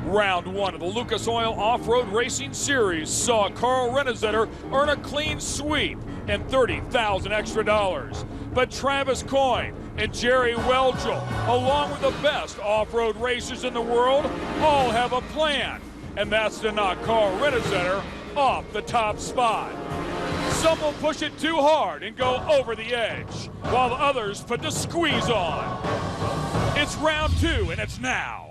Round one of the Lucas Oil Off-Road Racing Series saw Carl Renezetter earn a clean sweep and $30,000 extra. But Travis Coyne and Jerry Welchel, along with the best off-road racers in the world, all have a plan, and that's to knock Carl Renezetter off the top spot. Some will push it too hard and go over the edge, while others put the squeeze on. It's round two, and it's now.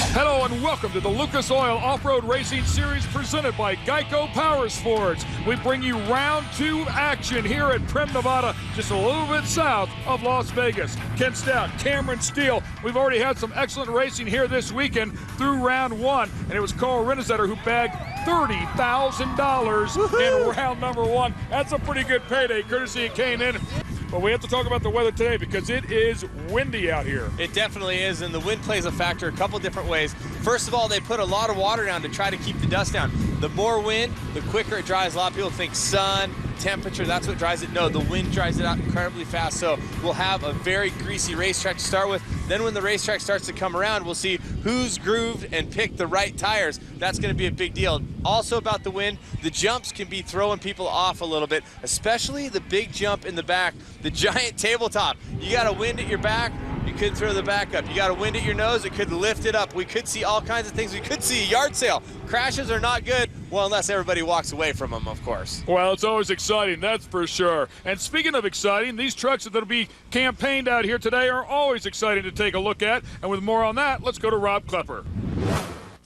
Hello and welcome to the Lucas Oil Off-Road Racing Series presented by Geico Power Sports. We bring you round two action here at PRIMM, Nevada, just a little bit south of Las Vegas. Ken Stout, Cameron Steele. We've already had some excellent racing here this weekend through round one, and it was Carl Renezetter who bagged $30,000 in round number one. That's a pretty good payday, courtesy of K&N. But we have to talk about the weather today because it is windy out here. It definitely is, and the wind plays a factor a couple different ways. First of all, they put a lot of water down to try to keep the dust down. The more wind, the quicker it dries. A lot of people think sun, temperature, that's what dries it. No, the wind dries it out incredibly fast, so we'll have a very greasy racetrack to start with. Then when the racetrack starts to come around, we'll see who's grooved and picked the right tires. That's going to be a big deal. Also about the wind, the jumps can be throwing people off a little bit, especially the big jump in the back, the giant tabletop. You got a wind at your back, you could throw the back up. You got a wind at your nose, it could lift it up. We could see all kinds of things. We could see a yard sale. Crashes are not good, well, unless everybody walks away from them, of course. Well, it's always exciting, that's for sure. And speaking of exciting, these trucks that will be campaigned out here today are always exciting to take a look at. And with more on that, let's go to Rob Klepper.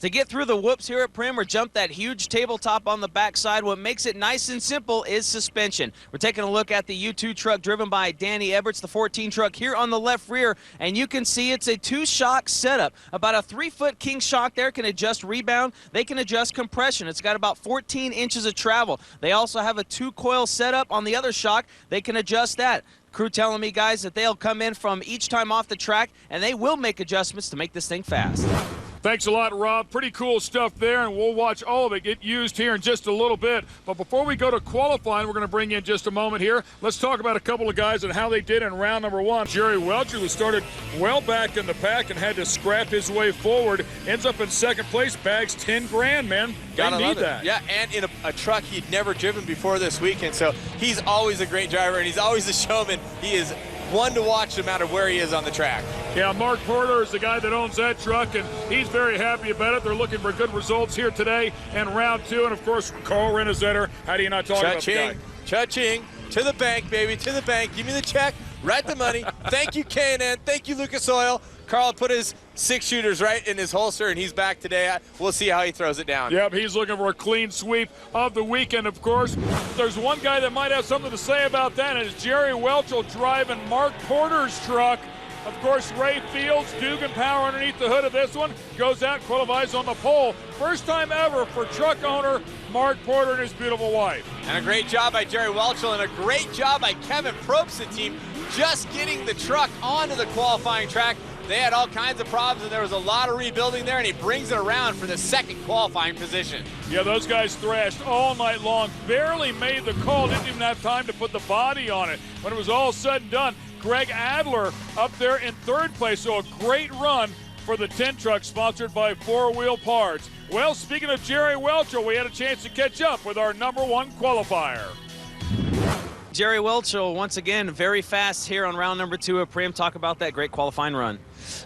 To get through the whoops here at PRIMM or jump that huge tabletop on the backside, what makes it nice and simple is suspension. We're taking a look at the U2 truck driven by Danny Everts, the 14 truck here on the left rear, and you can see it's a two-shock setup. About a 3-foot king shock there can adjust rebound. They can adjust compression. It's got about 14 inches of travel. They also have a 2-coil setup on the other shock. They can adjust that. Crew telling me, guys, that they'll come in from each time off the track, and they will make adjustments to make this thing fast. Thanks a lot, Rob. Pretty cool stuff there, and we'll watch all of it get used here in just a little bit. But before we go to qualifying, we're going to bring in just a moment here. Let's talk about a couple of guys and how they did in round number one. Jerry Welchel, who started well back in the pack and had to scrap his way forward, ends up in second place, bags 10 grand, man. They need that. Yeah, and in a truck he'd never driven before this weekend, so he's always a great driver, and he's always a showman. He is one to watch no matter where he is on the track. Yeah, Mark Porter is the guy that owns that truck, and he's very happy about it. They're looking for good results here today in round two. And, of course, Carl Renezetter. How do you not talk about the guy? Cha-ching. To the bank, baby. To the bank. Give me the check. Write the money. Thank you, K&N. Thank you, Lucas Oil. Carl put his 6 shooters right in his holster, and he's back today. We'll see how he throws it down. Yep, he's looking for a clean sweep of the weekend, of course. There's one guy that might have something to say about that, and it's Jerry Welchel driving Mark Porter's truck. Of course, Ray Fields, Dugan power underneath the hood of this one, goes out, qualifies on the pole. First time ever for truck owner Mark Porter and his beautiful wife. And a great job by Jerry Welchel, and a great job by Kevin Probst's team just getting the truck onto the qualifying track. They had all kinds of problems, and there was a lot of rebuilding there, and he brings it around for the second qualifying position. Yeah, those guys thrashed all night long, barely made the call, didn't even have time to put the body on it. When it was all said and done, Greg Adler up there in third place, so a great run for the 10 truck sponsored by 4 Wheel Parts. Well, speaking of Jerry Welchel, we had a chance to catch up with our number one qualifier. Jerry Welchel, once again, very fast here on round number 2 of PRIMM. Talk about that great qualifying run.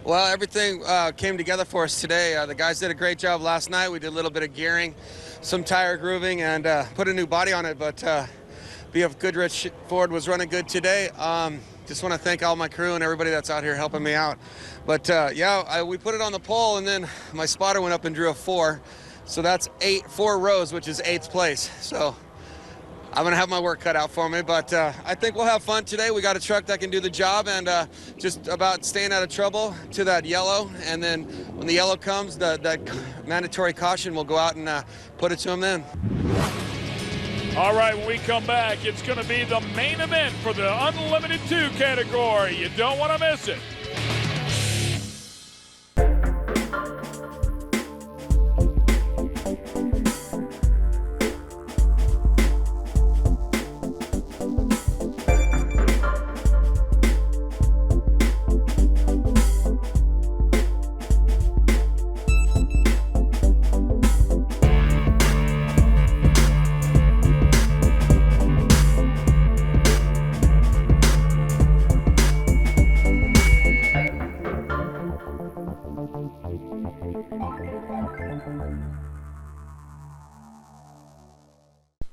Well, everything came together for us today. The guys did a great job last night. We did a little bit of gearing, some tire grooving, and put a new body on it. But BF Goodrich Ford was running good today. Just want to thank all my crew and everybody that's out here helping me out. But yeah, we put it on the pole, and then my spotter went up and drew a 4. So that's 4 rows, which is 8th place. So I'm going to have my work cut out for me, but I think we'll have fun today. We got a truck that can do the job, and just about staying out of trouble to that yellow. And then when the yellow comes, that mandatory caution will go out and put it to him then. All right, when we come back, it's going to be the main event for the Unlimited 2 category. You don't want to miss it.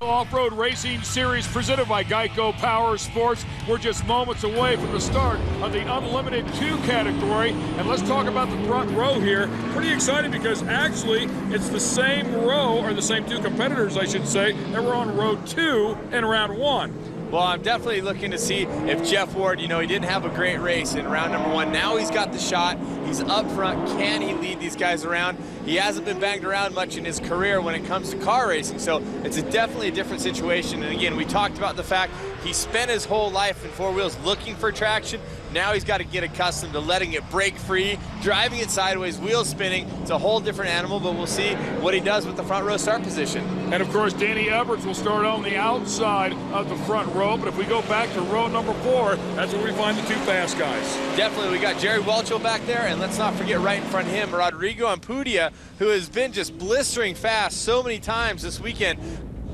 Off-road racing series presented by Geico Power Sports. We're just moments away from the start of the Unlimited 2 category. And let's talk about the front row here. Pretty exciting because actually it's the same row, or the same 2 competitors, I should say, that were on row 2 in round 1. Well, I'm definitely looking to see if Jeff Ward, you know, he didn't have a great race in round number 1. Now he's got the shot. He's up front. Can he lead these guys around? He hasn't been banged around much in his career when it comes to car racing, so it's definitely a different situation. And again, we talked about the fact he spent his whole life in 4 wheels looking for traction. Now he's got to get accustomed to letting it break free, driving it sideways, wheels spinning. It's a whole different animal, but we'll see what he does with the front row start position. And of course, Danny Everts will start on the outside of the front row, but if we go back to row number 4, that's where we find the 2 fast guys. Definitely, we got Jerry Welchel back there, and let's not forget right in front of him, Rodrigo Ampudia, who has been just blistering fast so many times this weekend.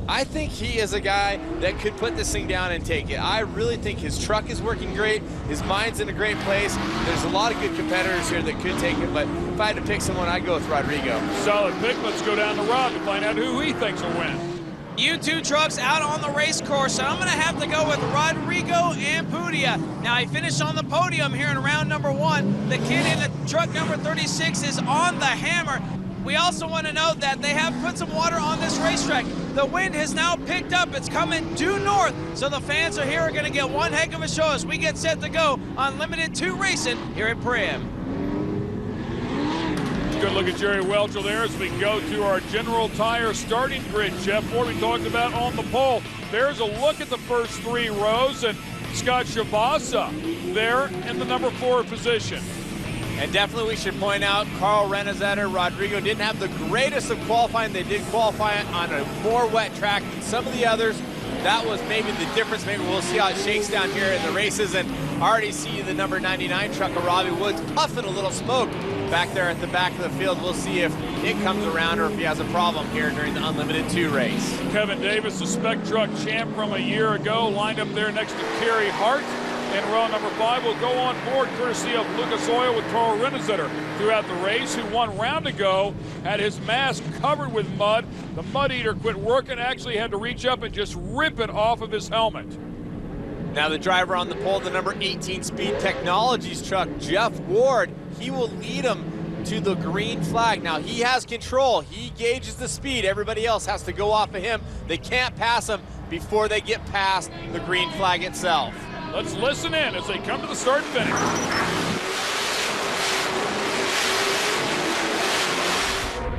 I think he is a guy that could put this thing down and take it. I really think his truck is working great. His mind's in a great place. There's a lot of good competitors here that could take it, but if I had to pick someone, I'd go with Rodrigo. Solid pick. Let's go down the road to find out who he thinks will win. U2 trucks out on the race course, and I'm going to have to go with Rodrigo Ampudia. Now, he finished on the podium here in round number 1. The kid in the truck number 36 is on the hammer. We also want to note that they have put some water on this racetrack. The wind has now picked up. It's coming due north, so the fans are here are going to get one heck of a show as we get set to go on Limited 2 racing here at PRIMM. Good look at Jerry Welchel there as we go to our General Tire starting grid. Jeff Ford, we talked about on the pole. There's a look at the first 3 rows, and Scott Shabasa there in the number 4 position. And definitely we should point out Carl Renezetter, Rodrigo didn't have the greatest of qualifying. They did qualify on a more wet track than some of the others. That was maybe the difference. Maybe we'll see how it shakes down here in the races. And already see the number 99 truck of Robbie Woods puffing a little smoke back there at the back of the field. We'll see if it comes around or if he has a problem here during the Unlimited 2 race. Kevin Davis, the spec truck champ from a year ago, lined up there next to Kerry Hart. In row number 5 will go on board courtesy of Lucas Oil with Carl Renezetter throughout the race, who 1 round ago had his mask covered with mud. The mud eater quit working, actually had to reach up and just rip it off of his helmet. Now the driver on the pole, the number 18 Speed Technologies truck, Jeff Ward, he will lead him to the green flag. Now he has control, he gauges the speed, everybody else has to go off of him. They can't pass him before they get past the green flag itself. Let's listen in as they come to the start and finish.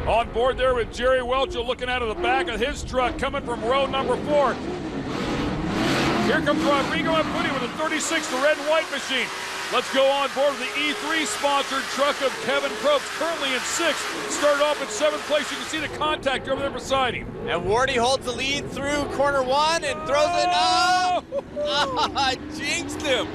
On board there with Jerry Welchel looking out of the back of his truck coming from row number 4. Here comes Rodrigo Ampudia with a 36, the red and white machine. Let's go on board with the E3 sponsored truck of Kevin Probst, currently in 6th. Started off in 7th place. You can see the contact over there beside him. And Wardy holds the lead through corner 1 and throws it. Oh! Jinxed him.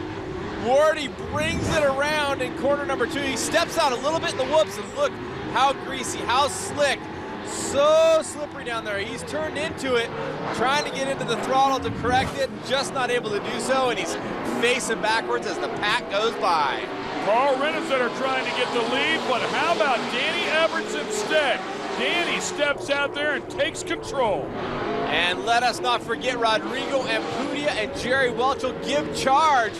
Wardy brings it around in corner number 2. He steps out a little bit in the whoops, and look how greasy, how slick. So slippery down there. He's turned into it, trying to get into the throttle to correct it, just not able to do so, and he's facing backwards as the pack goes by. Carl Renezetter trying to get the lead, but how about Danny Everts instead? Danny steps out there and takes control. And let us not forget Rodrigo Ampudia and Jerry Welchel give charge.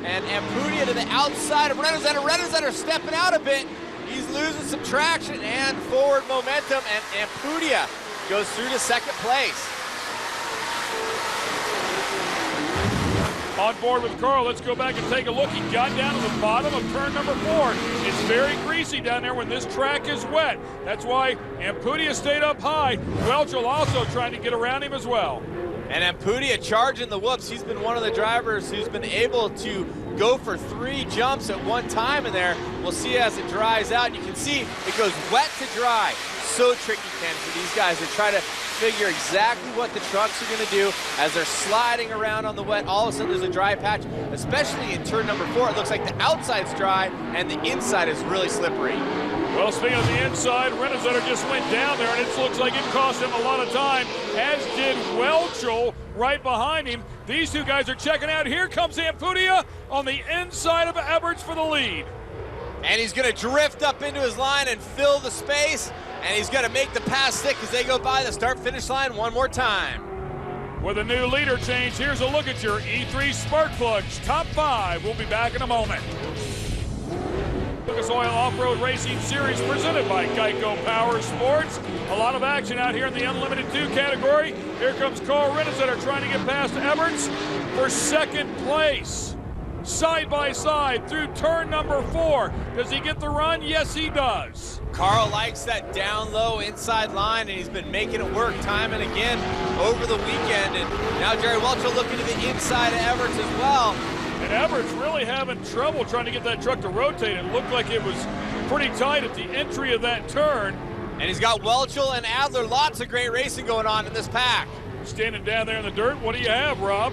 And Ampudia to the outside of Renezetter. Renezetter stepping out a bit. He's losing some traction and forward momentum, and Ampudia goes through to 2nd place. On board with Carl, let's go back and take a look. He got down to the bottom of turn number 4. It's very greasy down there when this track is wet. That's why Ampudia stayed up high. Welchel also trying to get around him as well. And Ampudia charging the whoops. He's been one of the drivers who's been able to go for 3 jumps at one time in there. We'll see as it dries out. You can see it goes wet to dry. So tricky, Ken, for these guys to try to figure exactly what the trucks are going to do as they're sliding around on the wet. All of a sudden there's a dry patch, especially in turn number 4. It looks like the outside's dry and the inside is really slippery. Well, speaking of the inside, Renezetter just went down there, and it looks like it cost him a lot of time, as did Welchel right behind him. These 2 guys are checking out. Here comes Ampudia on the inside of Everts for the lead. And he's gonna drift up into his line and fill the space, and he's gonna make the pass stick as they go by the start-finish line one more time. With a new leader change, here's a look at your E3 spark plugs. Top 5. We'll be back in a moment. Lucas Oil Off-Road Racing Series presented by Geico Power Sports. A lot of action out here in the Unlimited 2 category. Here comes Carl Renesetter trying to get past Everts for second place. Side by side through turn number 4. Does he get the run? Yes, he does. Carl likes that down low inside line, and he's been making it work time and again over the weekend. And now Jerry Welchel looking to the inside of Everts as well. And Everts really having trouble trying to get that truck to rotate. It looked like it was pretty tight at the entry of that turn. And he's got Welchel and Adler. Lots of great racing going on in this pack. Standing down there in the dirt, what do you have, Rob?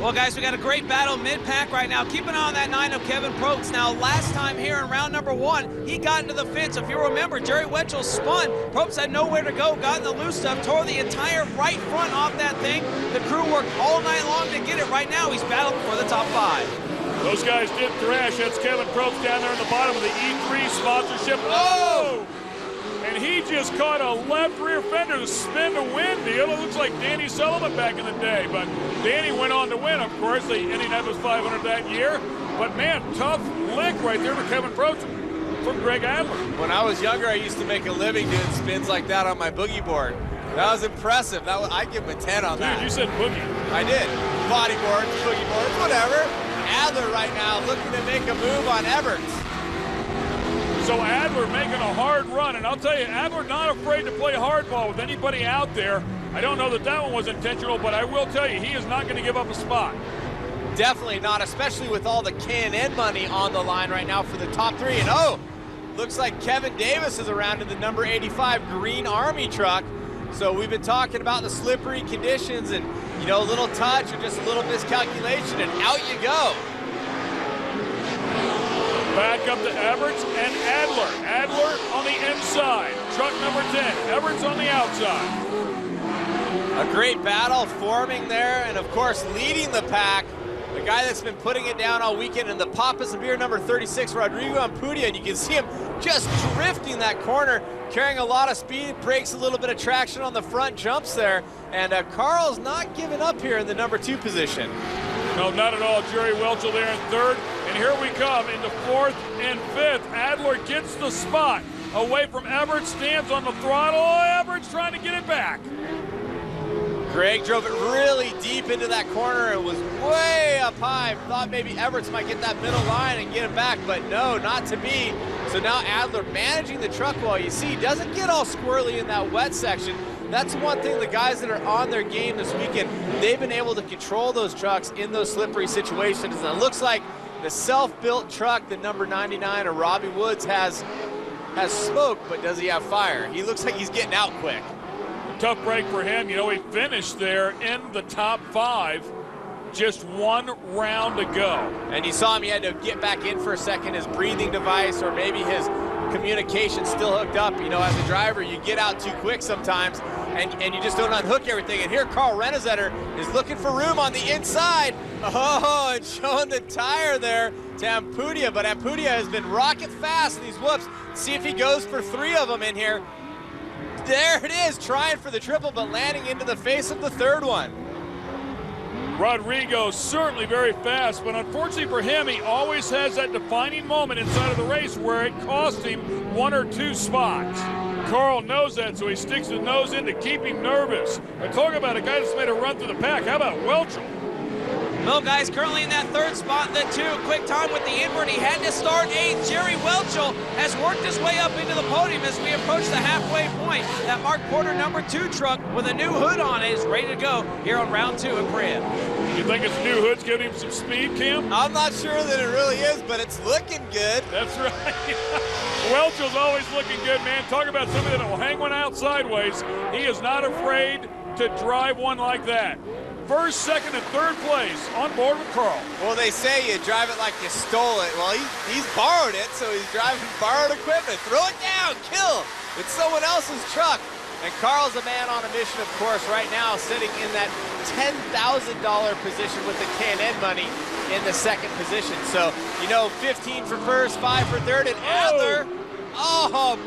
Well, guys, we got a great battle mid-pack right now. Keep an eye on that 9 of Kevin Probst. Now, last time here in round number 1, he got into the fence. If you remember, Jerry Welchel spun. Probst had nowhere to go, got in the loose stuff, tore the entire right front off that thing. The crew worked all night long to get it. Right now, he's battling for the top 5. Those guys did thrash. That's Kevin Probst down there in the bottom of the E3 sponsorship. Oh! And he just caught a left rear fender to spin to win deal. It looks like Danny Sullivan back in the day, but Danny went on to win, of course, the Indianapolis 500 that year. But man, tough lick right there for Kevin Probst from Greg Adler. When I was younger, I used to make a living doing spins like that on my boogie board. That was impressive. I'd give him a 10 on that. Dude, you said boogie. I did. Bodyboards, boogie boards, whatever. Adler right now looking to make a move on Everts. So Adler making a hard run, and I'll tell you, Adler not afraid to play hardball with anybody out there. I don't know that that one was intentional, but I will tell you, he is not going to give up a spot. Definitely not, especially with all the K&N money on the line right now for the top 3. And oh, looks like Kevin Davis is around in the number 85 Green Army truck. So we've been talking about the slippery conditions and, you know, a little touch or just a little miscalculation, and out you go. Back up to Everts and Adler. Adler on the inside. Truck number 10. Everts on the outside. A great battle forming there, and of course leading the pack, the guy that's been putting it down all weekend in the Papas of Beer number 36, Rodrigo Ampudia, and you can see him just drifting that corner, carrying a lot of speed, breaks a little bit of traction on the front jumps there, and Carl's not giving up here in the number 2 position. No, not at all. Jerry Welchel there in 3rd. And here we come into 4th and 5th. Adler gets the spot. Away from Everts, stands on the throttle. Oh, Everts trying to get it back. Greg drove it really deep into that corner. It was way up high. Thought maybe Everts might get that middle line and get it back, but no, not to be. So now Adler managing the truck well. You see, he doesn't get all squirrely in that wet section. That's one thing, the guys that are on their game this weekend, they've been able to control those trucks in those slippery situations. And it looks like the self-built truck that number 99 or Robbie Woods has smoke, but does he have fire? He looks like he's getting out quick. Tough break for him. You know, he finished there in the top 5. Just 1 round to go. And you saw him, he had to get back in for a second, his breathing device or maybe his communication still hooked up. You know, as a driver, you get out too quick sometimes and you just don't unhook everything. And here Carl Renesetter is looking for room on the inside. Oh, and showing the tire there to Ampudia, but Ampudia has been rocket fast in these whoops. See if he goes for 3 of them in here. There it is, trying for the triple, but landing into the face of the 3rd one. Rodrigo certainly very fast, but unfortunately for him, he always has that defining moment inside of the race where it cost him 1 or 2 spots. Carl knows that, so he sticks his nose in to keep him nervous. But talk about a guy that's made a run through the pack. How about Welchel? Well, guys, currently in that 3rd spot, the 2. Quick time with the invert. He had to start 8th. Jerry Welchel has worked his way up into the podium as we approach the halfway point. That Mark Porter number 2 truck with a new hood on it is ready to go here on round 2 at PRIMM. You think his new hood's giving him some speed, Kim? I'm not sure that it really is, but it's looking good. That's right. Welchel's always looking good, man. Talk about somebody that will hang one out sideways. He is not afraid to drive one like that. 1st, 2nd, and 3rd place on board with Carl. Well, they say you drive it like you stole it. Well, he's borrowed it, so he's driving borrowed equipment. Throw it down, kill. It's someone else's truck. And Carl's a man on a mission, of course, right now, sitting in that $10,000 position with the K&N money in the second position. So, you know, 15 for first, 5 for third, and Adler,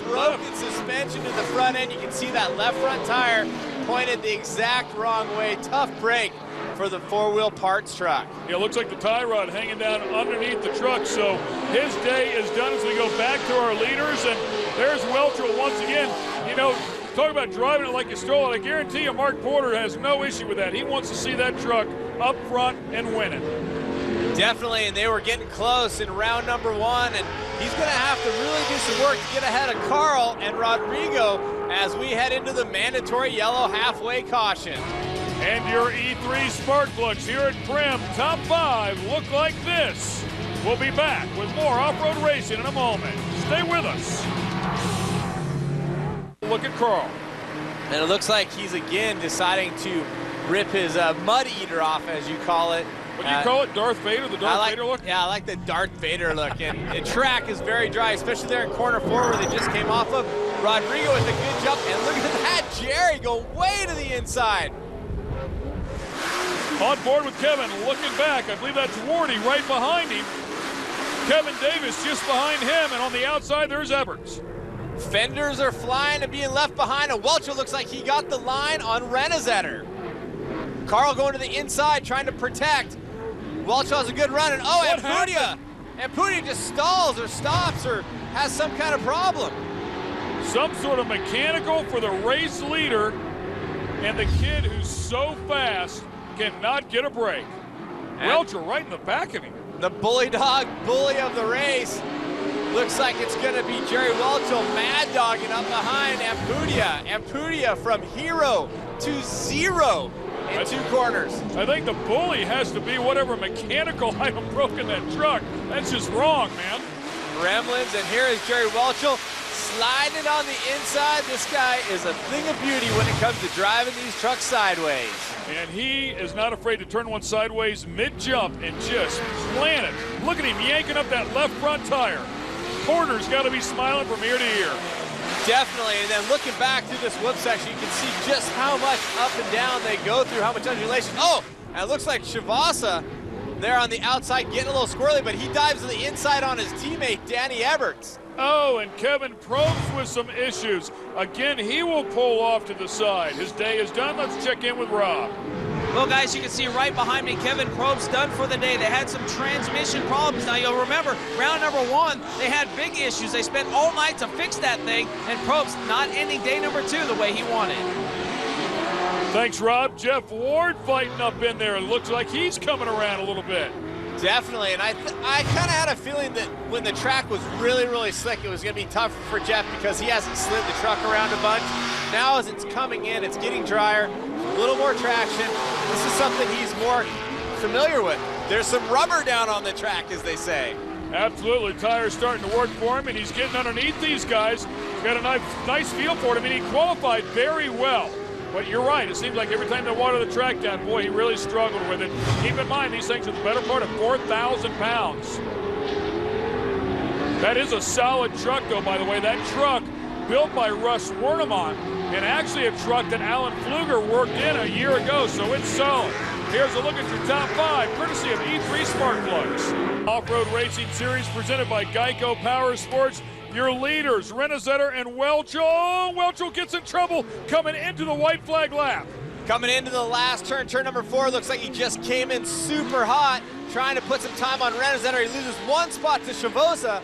broken suspension to the front end. You can see that left front tire pointed the exact wrong way. Tough break for the four-wheel parts truck. Yeah, it looks like the tie rod hanging down underneath the truck, so his day is done as we go back to our leaders, and there's Welchel once again. You know, talk about driving it like you stole it. I guarantee you Mark Porter has no issue with that. He wants to see that truck up front and winning. Definitely, and they were getting close in round number 1, and he's going to have to really do some work to get ahead of Carl and Rodrigo as we head into the mandatory yellow halfway caution. And your E3 spark plugs here at Primm Top 5 look like this. We'll be back with more off-road racing in a moment. Stay with us. Look at Carl. And it looks like he's again deciding to rip his mud eater off, as you call it. What do you call it, Darth Vader, the Darth Vader look? Yeah, I like the Darth Vader look. And the track is very dry, especially there in corner 4 where they just came off of. Rodrigo with a good jump, and look at that, Jerry go way to the inside. On board with Kevin, looking back, I believe that's Wardy right behind him. Kevin Davis just behind him, and on the outside there's Everts. Fenders are flying and being left behind, and Welchel looks like he got the line on Renesetter. Carl going to the inside, trying to protect. Welchel has a good run, and Ampudia just stalls or stops or has some kind of problem. Some sort of mechanical for the race leader, and the kid who's so fast cannot get a break. Welchel right in the back of him. The bully dog, bully of the race. Looks like it's going to be Jerry Welchel mad dogging up behind Ampudia. Ampudia from hero to 0 in 2 corners. I think the bully has to be whatever mechanical item broke in that truck. That's just wrong, man. Gremlins, and here is Jerry Welchel sliding it on the inside. This guy is a thing of beauty when it comes to driving these trucks sideways. And he is not afraid to turn one sideways mid-jump and just plant it. Look at him yanking up that left front tire. Porter's got to be smiling from ear to ear. Definitely, and then looking back through this whoop section, you can see just how much up and down they go through, how much undulation. Oh, and it looks like Shavasa there on the outside getting a little squirrely, but he dives to the inside on his teammate, Danny Everts. Oh, and Kevin Probst with some issues. Again, he will pull off to the side. His day is done. Let's check in with Rob. Well, guys, you can see right behind me, Kevin Probst done for the day. They had some transmission problems. Now, you'll remember, round number 1, they had big issues. They spent all night to fix that thing, and Probst not ending day number 2 the way he wanted. Thanks, Rob. Jeff Ward fighting up in there. It looks like he's coming around a little bit. Definitely, and I kind of had a feeling that when the track was really, really slick, it was going to be tough for Jeff because he hasn't slid the truck around a bunch. Now as it's coming in, it's getting drier, a little more traction. This is something he's more familiar with. There's some rubber down on the track, as they say. Absolutely, tires starting to work for him, and he's getting underneath these guys. He's got a nice feel for them, and he qualified very well. But you're right, it seems like every time they water the track down, boy, he really struggled with it. Keep in mind, these things are the better part of 4,000 pounds. That is a solid truck, though, by the way. That truck, built by Russ Wernemont, and actually a truck that Alan Pfluger worked in a year ago, so it's solid. Here's a look at your top 5, courtesy of E3 Spark Plugs. Off-Road Racing Series presented by Geico Power Sports. Your leaders, Renesetter and Welchel. Oh, Welchel gets in trouble coming into the white flag lap. Coming into the last turn, turn number 4, looks like he just came in super hot, trying to put some time on Renesetter. He loses 1 spot to Chavosa,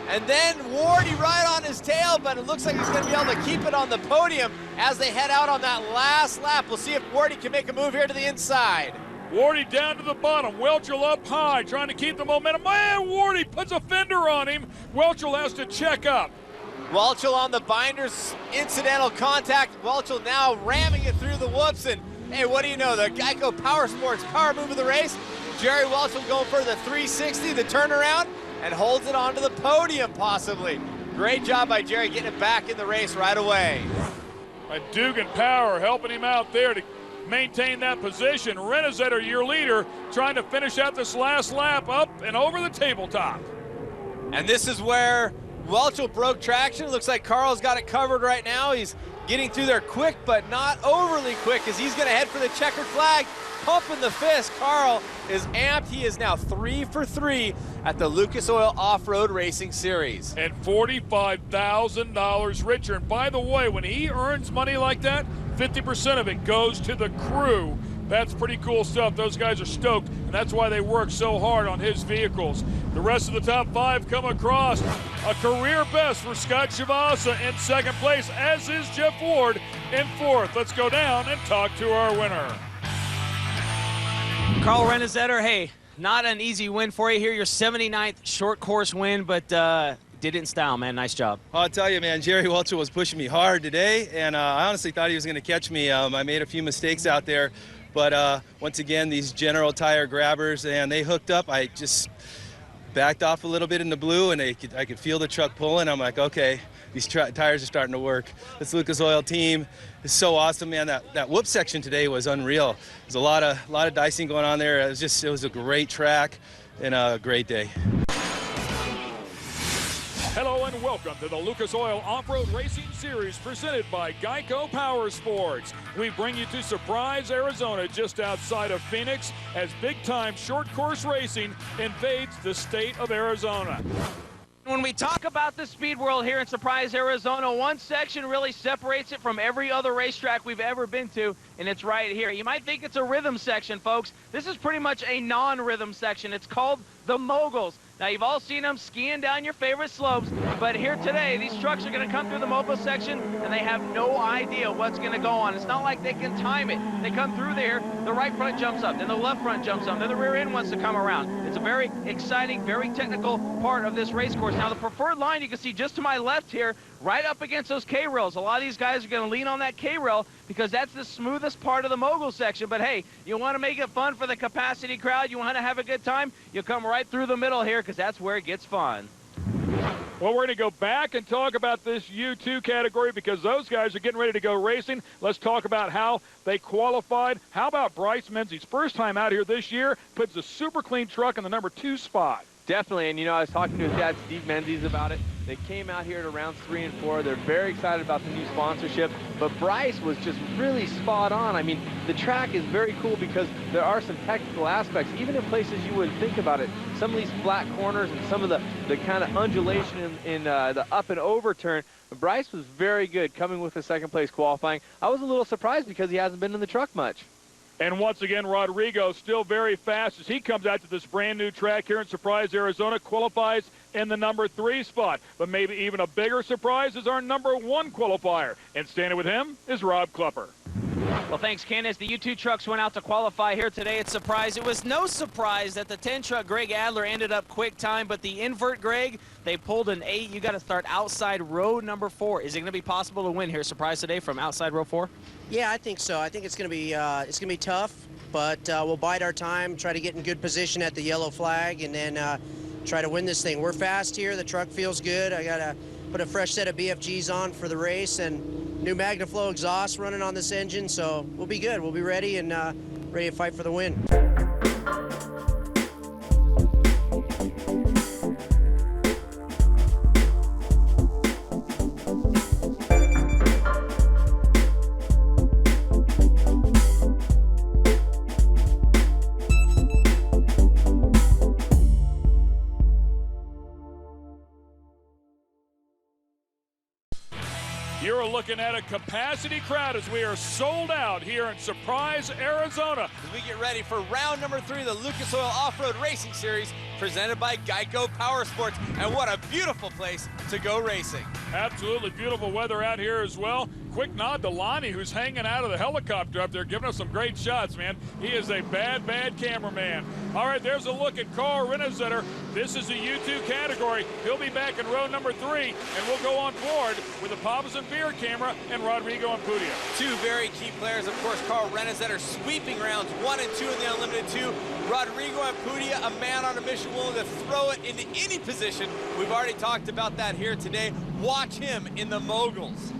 and then Wardy right on his tail, but it looks like he's going to be able to keep it on the podium as they head out on that last lap. We'll see if Wardy can make a move here to the inside. Wardy down to the bottom, Welchel up high, trying to keep the momentum. Man, Wardy puts a fender on him. Welchel has to check up. Welchel on the binders, incidental contact. Welchel now ramming it through the whoops, and hey, what do you know, the Geico Power Sports power move of the race. Jerry Welchel going for the 360, the turnaround, and holds it onto the podium possibly. Great job by Jerry getting it back in the race right away. Dugan Power helping him out there to maintain that position. Renesetter, your leader, trying to finish out this last lap up and over the tabletop. And this is where Welchel broke traction. Looks like Carl's got it covered right now. He's getting through there quick, but not overly quick, as he's going to head for the checkered flag. Pumping the fist. Carl is amped. He is now 3 for 3 at the Lucas Oil Off-Road Racing Series. And $45,000 richer. And by the way, when he earns money like that, 50% of it goes to the crew. That's pretty cool stuff. Those guys are stoked, and that's why they work so hard on his vehicles. The rest of the top 5 come across. A career best for Scott Chavasa in second place, as is Jeff Ward in fourth. Let's go down and talk to our winner. Carl Renesetter, hey, not an easy win for you here. Your 79th short course win, but did it in style, man. Nice job. I'll tell you, man, Jerry Welcher was pushing me hard today, and I honestly thought he was going to catch me. I made a few mistakes out there, but once again, these General Tire grabbers, and they hooked up. I just backed off a little bit in the blue, and I could feel the truck pulling. I'm like, okay, these tires are starting to work. This Lucas Oil team is so awesome, man. That whoop section today was unreal. There's a lot of dicing going on there. It was a great track and a great day. Hello and welcome to the Lucas Oil Off-Road Racing Series presented by Geico Power Sports. We bring you to Surprise, Arizona, just outside of Phoenix, as big-time short course racing invades the state of Arizona. When we talk about the speed world here in Surprise, Arizona, one section really separates it from every other racetrack we've ever been to, and it's right here. You might think it's a rhythm section, folks. This is pretty much a non-rhythm section. It's called the Moguls. Now, you've all seen them skiing down your favorite slopes, but here today, these trucks are going to come through the Mogul section, and they have no idea what's going to go on. It's not like they can time it. They come through there, the right front jumps up, then the left front jumps up, then the rear end wants to come around. It's a very exciting, very technical part of this race course. Now, the preferred line you can see just to my left here, right up against those K-rails. A lot of these guys are going to lean on that K-rail because that's the smoothest part of the Mogul section. But hey, you want to make it fun for the capacity crowd, you want to have a good time, you come right through the middle here because that's where it gets fun. Well, we're going to go back and talk about this U2 category because those guys are getting ready to go racing. Let's talk about how they qualified. How about Bryce Menzies? First time out here this year, puts a super clean truck in the number 2 spot. Definitely, and you know, I was talking to his dad, Steve Menzies, about it. They came out here to rounds 3 and 4. They're very excited about the new sponsorship, but Bryce was just really spot on. I mean, the track is very cool because there are some technical aspects, even in places you wouldn't think about it. Some of these flat corners and some of the kind of undulation in the up and over turn. Bryce was very good coming with a second place qualifying. I was a little surprised because he hasn't been in the truck much. And once again, Rodrigo still very fast as he comes out to this brand new track here in Surprise, Arizona, qualifies in the number 3 spot. But maybe even a bigger surprise is our number 1 qualifier. And standing with him is Rob Klepper. Well, thanks, Ken. As the U2 trucks went out to qualify here today at Surprise, it was no surprise that the 10 truck Greg Adler ended up quick time, but the invert Greg, they pulled an 8. You got to start outside row number 4. Is it going to be possible to win here, Surprise, today from outside row 4? Yeah, I think so. I think it's going to be tough, but we'll bide our time, try to get in good position at the yellow flag, and then try to win this thing. We're fast here. The truck feels good. I got to put a fresh set of BFGs on for the race and new MagnaFlow exhaust running on this engine, so we'll be good. We'll be ready and ready to fight for the win. You're looking at a capacity crowd as we are sold out here in Surprise, Arizona. As we get ready for round number 3 of the Lucas Oil Off-Road Racing Series presented by Geico Power Sports. And what a beautiful place to go racing. Absolutely beautiful weather out here as well. Quick nod to Lonnie, who's hanging out of the helicopter up there, giving us some great shots, man. He is a bad, bad cameraman. All right, there's a look at Carl Renesetter. This is the U2 category. He'll be back in row number 3, and we'll go on board with the Papas and Beer camera and Rodrigo and Pudia. 2 very key players, of course, Carl Renesetter sweeping rounds 1 and 2 in the Unlimited 2. Rodrigo and Pudia, a man on a mission willing to throw it into any position. We've already talked about that here today. Watch him in the Moguls.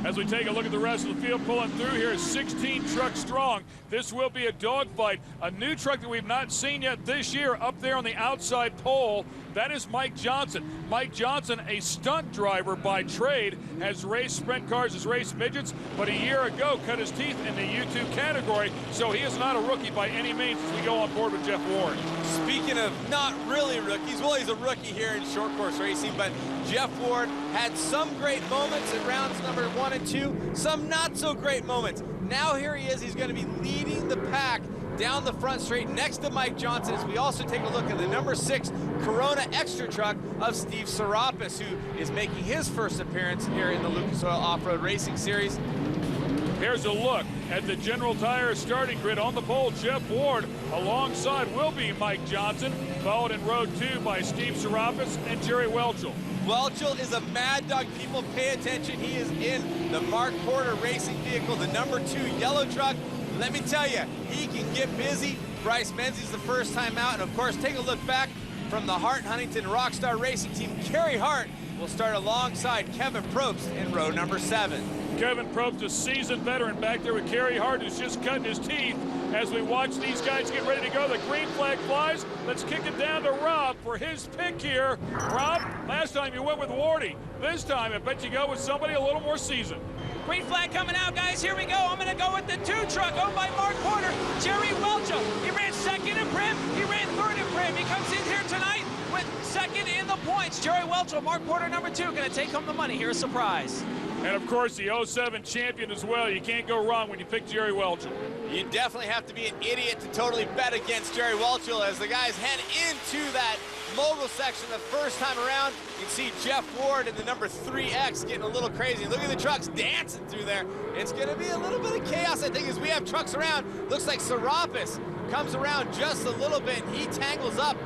As we take a look at the rest of the field pulling through here, 16 trucks strong. This will be a dogfight. A new truck that we've not seen yet this year up there on the outside pole. That is Mike Johnson. Mike Johnson, a stunt driver by trade, has raced sprint cars, has raced midgets, but a year ago cut his teeth in the U2 category, so he is not a rookie by any means as we go on board with Jeff Ward. Speaking of not really rookies, well, he's a rookie here in short course racing, but Jeff Ward had some great moments in rounds number 1 and 2, some not so great moments. Now here he is, he's going to be leading the pack down the front straight next to Mike Johnson as we also take a look at the number 6 Corona Extra truck of Steve Serapis, who is making his first appearance here in the Lucas Oil Off-Road Racing Series. Here's a look at the General Tire starting grid. On the pole, Jeff Ward. Alongside will be Mike Johnson, followed in row 2 by Steve Serapis and Jerry Welchel. Welchel is a mad dog. People pay attention. He is in the Mark Porter racing vehicle, the number 2 yellow truck. Let me tell you, he can get busy. Bryce Menzies the first time out. And of course, take a look back from the Hart Huntington Rockstar Racing Team. Kerry Hart will start alongside Kevin Probst in row number 7. Kevin Probst, a seasoned veteran back there with Kerry Hart, who's just cutting his teeth as we watch these guys get ready to go. The green flag flies. Let's kick it down to Rob for his pick here. Rob, last time you went with Wardy. This time, I bet you go with somebody a little more seasoned. Green flag coming out, guys. Here we go. I'm going to go with the 2 truck owned by Mark Porter, Jerry Welchel. He ran 2nd in PRIMM. He ran 3rd in PRIMM. He comes in here tonight with 2nd in the points. Jerry Welchel, Mark Porter, number 2, going to take home the money. Here's a surprise. And of course, the 07 champion as well. You can't go wrong when you pick Jerry Welchel. You definitely have to be an idiot to totally bet against Jerry Welchel as the guys head into that mogul section the first time around. You can see Jeff Ward in the number 3X getting a little crazy. Look at the trucks dancing through there. It's going to be a little bit of chaos, I think, as we have trucks around. Looks like Serapis comes around just a little bit. He tangles up.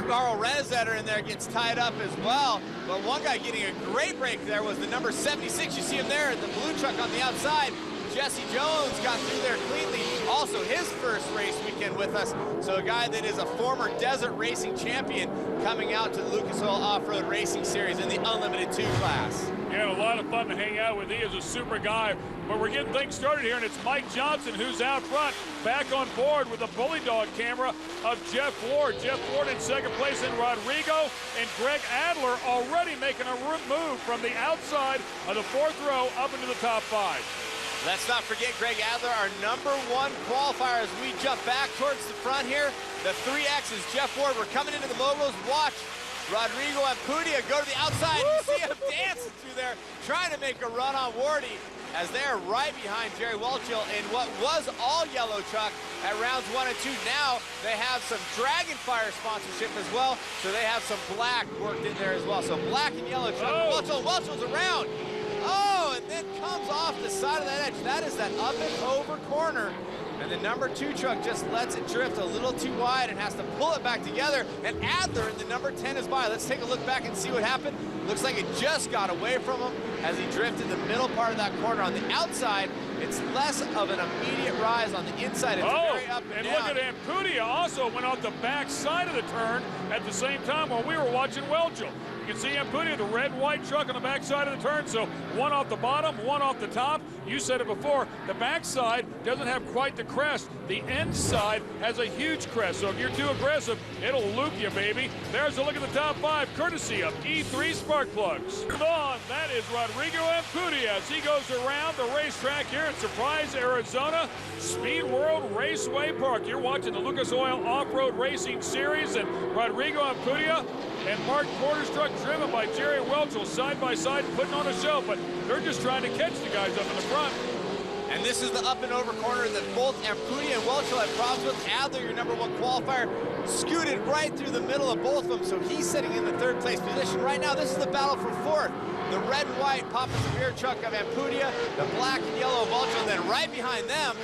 Carl Renesetter in there gets tied up as well. But one guy getting a great break there was the number 76. You see him there, the blue truck on the outside. Jesse Jones got through there cleanly. Also his first race weekend with us. So a guy that is a former desert racing champion coming out to the Lucas Oil Off-Road Racing Series in the Unlimited 2 class. Yeah, a lot of fun to hang out with. He is a super guy. But we're getting things started here, and it's Mike Johnson who's out front, back on board with the bully dog camera of Jeff Ward. Jeff Ward in 2nd place, and Rodrigo and Greg Adler already making a move from the outside of the 4th row up into the top 5. Let's not forget Greg Adler, our number 1 qualifier as we jump back towards the front here. The 3X is Jeff Ward. We're coming into the moguls. Watch Rodrigo Ampudia go to the outside. You see him dancing through there, trying to make a run on Wardy as they're right behind Jerry Welchel in what was all yellow truck at rounds 1 and 2. Now they have some Dragonfire sponsorship as well, so they have some black worked in there as well. So black and yellow truck. Welchel's around. Oh, and then comes off the side of that edge. That is that up and over corner. And the number 2 truck just lets it drift a little too wide and has to pull it back together. And Adler in the number 10 is by. Let's take a look back and see what happened. Looks like it just got away from him as he drifted the middle part of that corner. On the outside, it's less of an immediate rise. On the inside, it's very up and down. Look at Ampudia also went off the back side of the turn at the same time while we were watching Welchel. You can see Ampudia, the red-white truck on the back side of the turn, so one off the bottom, one off the top. You said it before, the back side doesn't have quite the crest. The end side has a huge crest, so if you're too aggressive, it'll loop you, baby. There's a look at the top 5, courtesy of E3 Spark Plugs. On, that is Rodrigo Ampudia as he goes around the racetrack here at Surprise, Arizona, Speed World Raceway Park. You're watching the Lucas Oil Off-Road Racing Series, and Rodrigo Ampudia and Mark Porter's truck driven by Jerry Welchel side by side putting on a show, but they're just trying to catch the guys up in the front. And this is the up and over corner that both Ampudia and Welchel had problems with. Adler, your number 1 qualifier, scooted right through the middle of both of them, so he's sitting in the 3rd place position. Right now, this is the battle for 4th. The red and white Papa Severe truck of Ampudia, the black and yellow of Welchel, and then right behind them,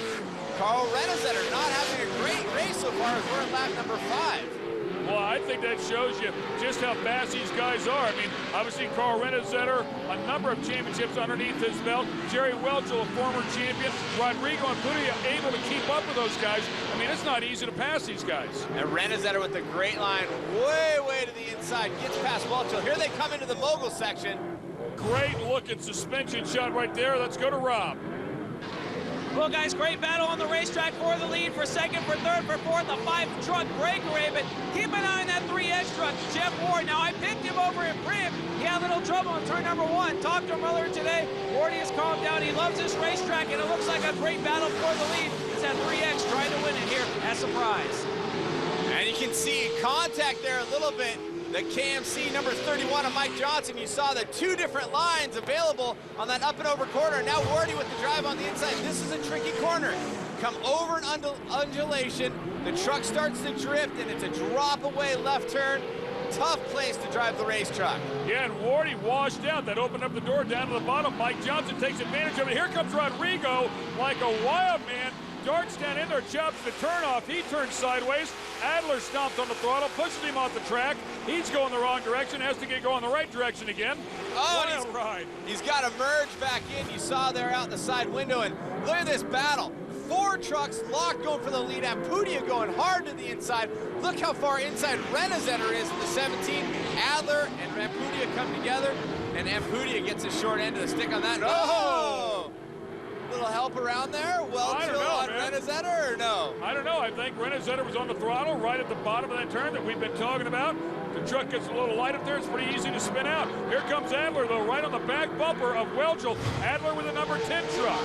Carl Renesetter not having a great race so far as we're at lap number 5. Well, I think that shows you just how fast these guys are. I mean, obviously, Carl Renesetter, a number of championships underneath his belt. Jerry Welchel, a former champion. Rodrigo Ampudia able to keep up with those guys. I mean, it's not easy to pass these guys. And Renesetter with the great line way to the inside. Gets past Welchel. Here they come into the mogul section. great looking suspension shot right there. Let's go to Rob. Well, guys, great battle on the racetrack for the lead, for second, for third, for fourth, a 5-truck breakaway, but keep an eye on that 3X truck, Jeff Ward. Now, I picked him over in PRIMM. He had a little trouble on turn number 1. Talked to him earlier today. Wardy has calmed down. He loves this racetrack, and it looks like a great battle for the lead. It's that 3X trying to win it here at Surprise. And you can see contact there a little bit. The KMC number 31 of Mike Johnson. You saw the 2 different lines available on that up and over corner. Now Wardy with the drive on the inside. This is a tricky corner. Come over an undulation. The truck starts to drift, and it's a drop away left turn. Tough place to drive the race truck. Yeah, and Wardy washed out. That opened up the door down to the bottom. Mike Johnson takes advantage of it. Here comes Rodrigo like a wild man. Darts down in there, chops the turnoff. He turns sideways. Adler stomps on the throttle, pushes him off the track. He's going the wrong direction, has to get going the right direction again. Oh, wild ride. He's got to merge back in. You saw there out the side window, and look at this battle. 4 trucks locked going for the lead. Ampudia going hard to the inside. Look how far inside Renazetter is in the 17. Adler and Ampudia come together, and Ampudia gets a short end of the stick on that. Oh! Little help around there? Well, I don't know, on man. Renazetter or no? I don't know. I think Renazetter was on the throttle right at the bottom of that turn that we've been talking about. The truck gets a little light up there. It's pretty easy to spin out. Here comes Adler, though, right on the back bumper of Welchel. Adler with the number 10 truck.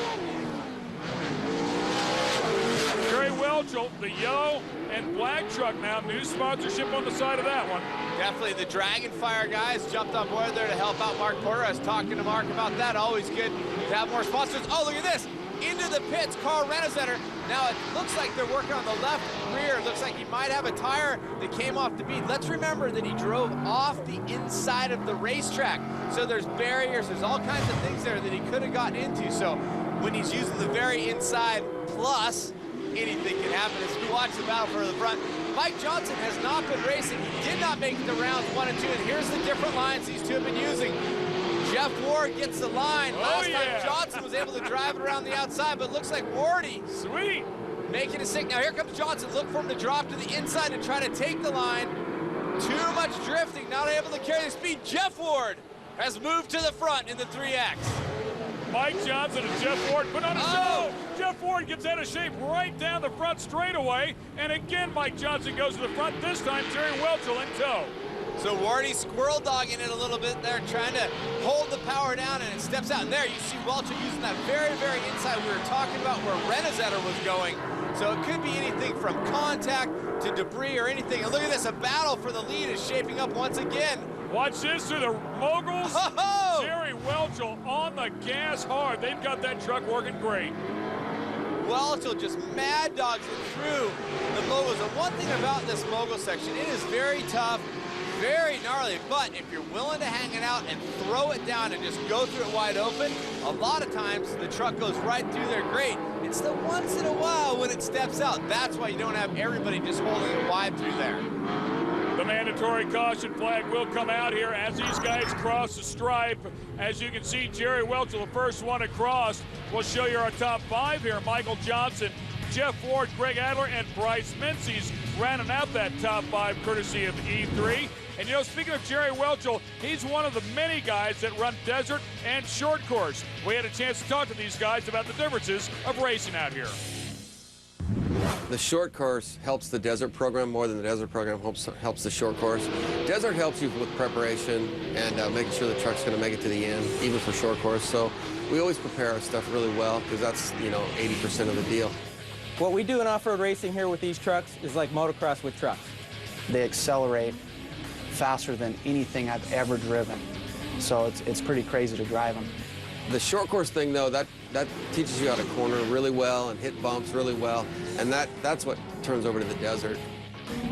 Jerry Welchel, the yellow and black truck now. New sponsorship on the side of that one. Definitely the Dragonfire guys jumped on board there to help out Mark Porter. I was talking to Mark about that. Always good to have more sponsors. Oh, look at this. Into the pits, Carl Renazetter. Now it looks like they're working on the left rear. Looks like he might have a tire that came off the bead. Let's remember that he drove off the inside of the racetrack. So there's barriers, there's all kinds of things there that he could have gotten into. So when he's using the very inside plus, anything can happen as we watch the battle for the front. Mike Johnson has not been racing. He did not make it to rounds 1 and 2, and here's the different lines these two have been using. Jeff Ward gets the line. Last time Johnson was able to drive it around the outside, but it looks like Wardy Sweet. making a stick. Now here comes Johnson. Look for him to drop to the inside and try to take the line. Too much drifting, not able to carry the speed. Jeff Ward has moved to the front in the 3X. Mike Johnson and Jeff Ward put on a show. Jeff Ward gets out of shape right down the front straightaway. And again, Mike Johnson goes to the front. This time, Jerry Welchel in tow. So Wardy squirrel dogging it a little bit there, trying to hold the power down, and it steps out. And there you see Welchel using that very, very inside. We were talking about where Renazetter was going. So it could be anything from contact to debris or anything. And look at this, a battle for the lead is shaping up once again. Watch this through the moguls. Oh! Jerry Welchel on the gas hard. They've got that truck working great. Welchel just mad dogs it through the moguls. And one thing about this mogul section, it is very tough, very gnarly, but if you're willing to hang it out and throw it down and just go through it wide open, a lot of times the truck goes right through there great. It's the once in a while when it steps out. That's why you don't have everybody just holding it wide through there. The mandatory caution flag will come out here as these guys cross the stripe. As you can see, Jerry Welchel, the first one across. We'll show you our top 5 here. Michael Johnson, Jeff Ward, Greg Adler, and Bryce Menzies rounding out that top 5 courtesy of E3. And you know, speaking of Jerry Welchel, he's one of the many guys that run desert and short course. We had a chance to talk to these guys about the differences of racing out here. The short course helps the desert program more than the desert program helps the short course. Desert helps you with preparation and making sure the truck's going to make it to the end, even for short course. So we always prepare our stuff really well because that's, 80% of the deal. What we do in off-road racing here with these trucks is like motocross with trucks. They accelerate faster than anything I've ever driven. So it's pretty crazy to drive them. The short course thing, though, that teaches you how to corner really well and hit bumps really well, and that's what turns over to the desert.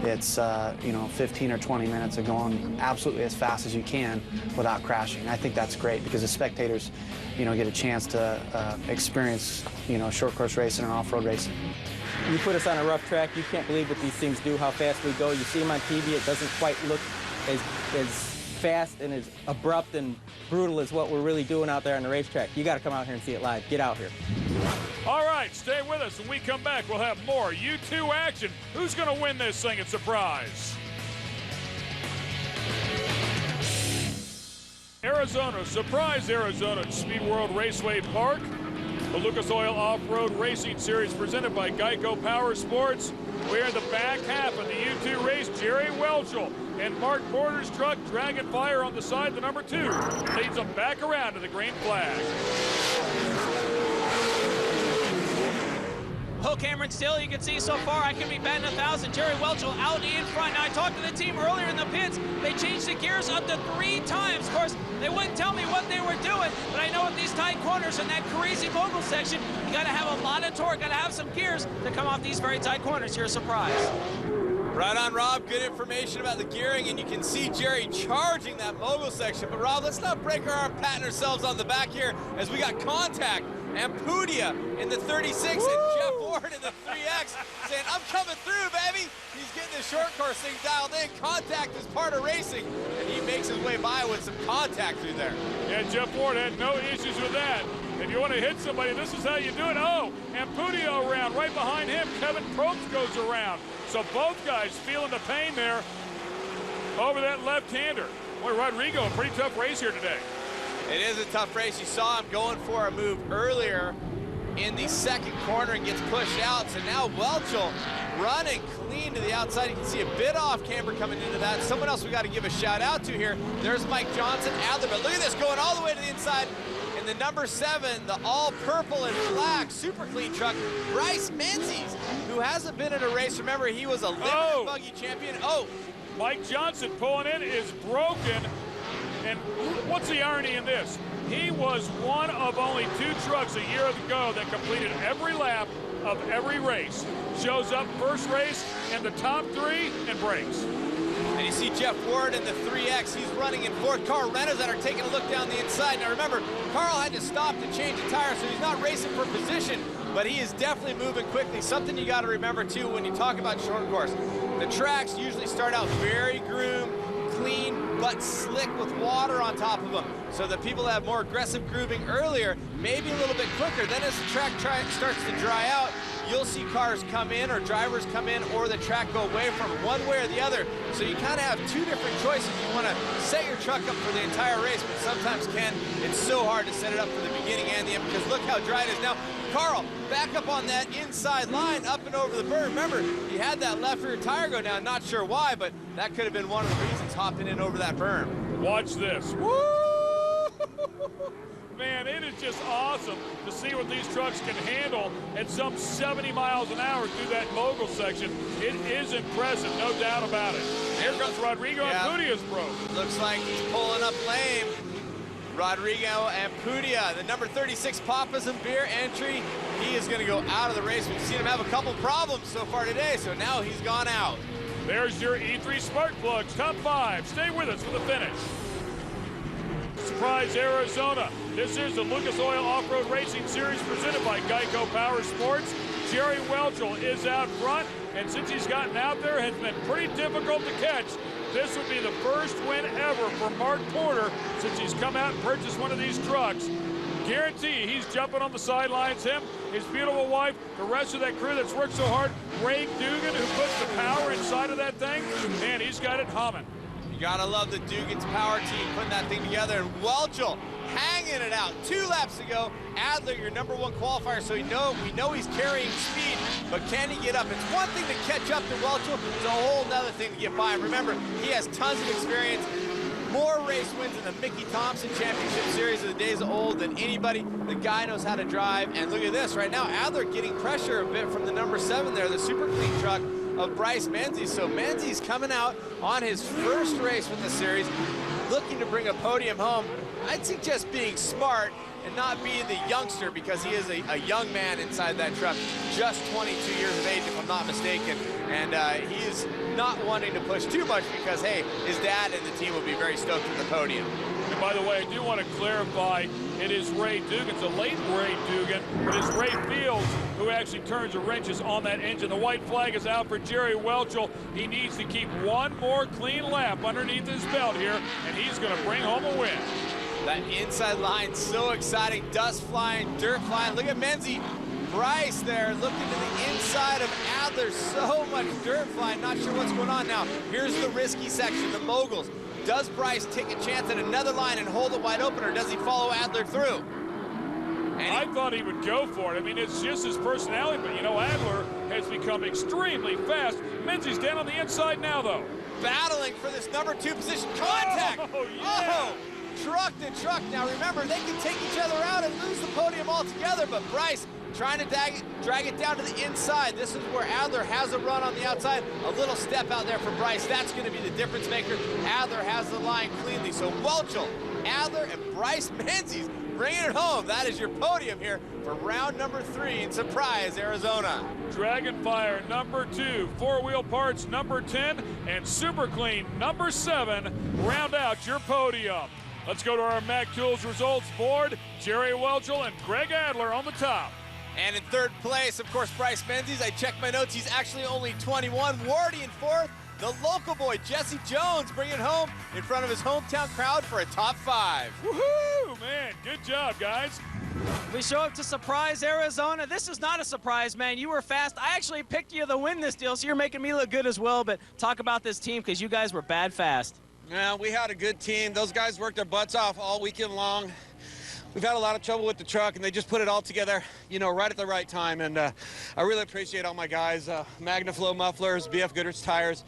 It's 15 or 20 minutes of going absolutely as fast as you can without crashing. I think that's great because the spectators, get a chance to experience, short course racing and off-road racing. You put us on a rough track, you can't believe what these things do, how fast we go. You see them on TV, it doesn't quite look as fast and as abrupt and brutal as what we're really doing out there on the racetrack. You got to come out here and see it live. Get out here. All right, stay with us. When we come back, we'll have more U2 action. Who's going to win this thing at Surprise? Arizona, Surprise Arizona, Speed World Raceway Park. The Lucas Oil Off-Road Racing Series presented by Geico Power Sports. We're in the back half of the U2 race. Jerry Welchel and Mark Porter's truck, Dragonfire on the side, the number 2, leads them back around to the green flag. Well, Cameron, still, you can see so far, I can be batting 1,000. Jerry Welchel out in front. Now, I talked to the team earlier in the pits. They changed the gears up to 3 times. Of course, they wouldn't tell me what they were doing, but I know with these tight corners and that crazy mogul section, you got to have a lot of torque, got to have some gears to come off these very tight corners. Here's a surprise. Right on, Rob. Good information about the gearing, and you can see Jerry charging that mogul section. But, Rob, let's not break our arm patting ourselves on the back here as we got contact. And Pudia in the 36 and Jeff Ward in the 3X saying, I'm coming through, baby. He's getting the short course thing dialed in. Contact is part of racing, and he makes his way by with some contact through there. Yeah, Jeff Ward had no issues with that. If you want to hit somebody, this is how you do it. Oh, and Pudia around. Right behind him, Kevin Probst goes around. So both guys feeling the pain there over that left-hander. Boy, Rodrigo, a pretty tough race here today. It is a tough race. You saw him going for a move earlier in the second corner and gets pushed out. So now Welchel running clean to the outside. You can see a bit off camber coming into that. Someone else we got to give a shout out to here. There's Mike Johnson, Adler. But look at this, going all the way to the inside. In the number 7, the all purple and black super clean truck, Bryce Menzies, who hasn't been in a race. Remember, he was a limited buggy champion. Mike Johnson pulling in is broken. And what's the irony in this? He was one of only 2 trucks a year ago that completed every lap of every race. Shows up first race in the top 3 and breaks. And you see Jeff Ward in the 3X. He's running in 4th. Carl Rennezetter taking a look down the inside. Now remember, Carl had to stop to change a tire, so he's not racing for position, but he is definitely moving quickly. Something you got to remember, too, when you talk about short course. The tracks usually start out very groomed, clean, but slick with water on top of them. So the people that have more aggressive grooving earlier, maybe a little bit quicker. Then as the track starts to dry out, you'll see cars come in or drivers come in or the track go away from one way or the other. So you kind of have 2 different choices. You want to set your truck up for the entire race, but sometimes, Ken, it's so hard to set it up for the beginning and the end because look how dry it is. Now, Carl, back up on that inside line, up and over the berm. Remember, he had that left rear tire go down. Not sure why, but that could have been one of the reasons hopping in over that berm. Watch this. Woo! Man, it is just awesome to see what these trucks can handle at some 70 miles an hour through that mogul section. It is impressive, no doubt about it. Here comes Rodrigo and Pudia's broke. Looks like he's pulling up lame. Rodrigo and Pudia, the number 36 Papas and Beer entry. He is going to go out of the race. We've seen him have a couple problems so far today, so now he's gone out. There's your E3 Spark Plugs top 5. Stay with us for the finish. Surprise Arizona. This is the Lucas Oil Off-Road Racing Series presented by Geico Power Sports. Jerry Welchel is out front, and since he's gotten out there, has been pretty difficult to catch. This would be the first win ever for Mark Porter since he's come out and purchased one of these trucks. Guarantee he's jumping on the sidelines, him, his beautiful wife, the rest of that crew that's worked so hard. Ray Dugan, who puts the power inside of that thing, man, he's got it humming. You gotta love the Dugan's power team putting that thing together. And Welchel hanging it out. 2 laps ago, Adler, your number 1 qualifier, so we know he's carrying speed, but can he get up? It's one thing to catch up to Welchel, it's a whole nother thing to get by him. Remember, he has tons of experience, more race wins in the Mickey Thompson Championship Series of the days of old than anybody. The guy knows how to drive, and look at this right now. Adler getting pressure a bit from the number 7 there, the super clean truck of Bryce Menzies. So Menzies coming out on his first race with the series, looking to bring a podium home. I'd suggest being smart and not be the youngster because he is a young man inside that truck, just 22 years of age if I'm not mistaken, and he is not wanting to push too much because, hey, his dad and the team will be very stoked with the podium. And by the way, I do want to clarify, it is Ray Dugan. It's a late Ray Dugan, but it's Ray Fields who actually turns the wrenches on that engine. The white flag is out for Jerry Welchel. He needs to keep one more clean lap underneath his belt here, and he's going to bring home a win. That inside line, so exciting. Dust flying, dirt flying. Look at Menzie. Bryce there looking to the inside of Adler. So much dirt flying. Not sure what's going on now. Here's the risky section, the moguls. Does Bryce take a chance at another line and hold it wide open, or does he follow Adler through? I thought he would go for it. I mean, it's just his personality, but you know, Adler has become extremely fast. Menzies down on the inside now, though. Battling for this number 2 position. Contact! Oh, yeah. Oh, truck to truck. Now remember, they can take each other out and lose the podium altogether, but Bryce trying to drag it down to the inside. This is where Adler has a run on the outside. A little step out there for Bryce. That's going to be the difference maker. Adler has the line cleanly. So Welchel, Adler, and Bryce Menzies bringing it home. That is your podium here for round number 3 in Surprise, Arizona. Dragonfire number 2, 4-wheel parts number 10, and Super Clean number 7 round out your podium. Let's go to our Mac Tools results board. Jerry Welchel and Greg Adler on the top. And in 3rd place, of course, Bryce Menzies. I checked my notes. He's actually only 21. Wardy in 4th. The local boy, Jesse Jones, bringing it home in front of his hometown crowd for a top 5. Woohoo, man. Good job, guys. We show up to Surprise, Arizona. This is not a surprise, man. You were fast. I actually picked you to win this deal, so you're making me look good as well. But talk about this team, because you guys were bad fast. Yeah, we had a good team. Those guys worked their butts off all weekend long. We've had a lot of trouble with the truck, and they just put it all together, you know, right at the right time. And I really appreciate all my guys, MagnaFlow mufflers, BF Goodrich tires.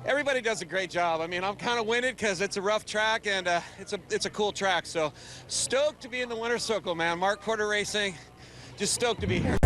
Everybody does a great job. I mean, I'm kind of winded because it's a rough track, and it's a cool track. So stoked to be in the winner's circle, man. Mark Porter Racing, just stoked to be here.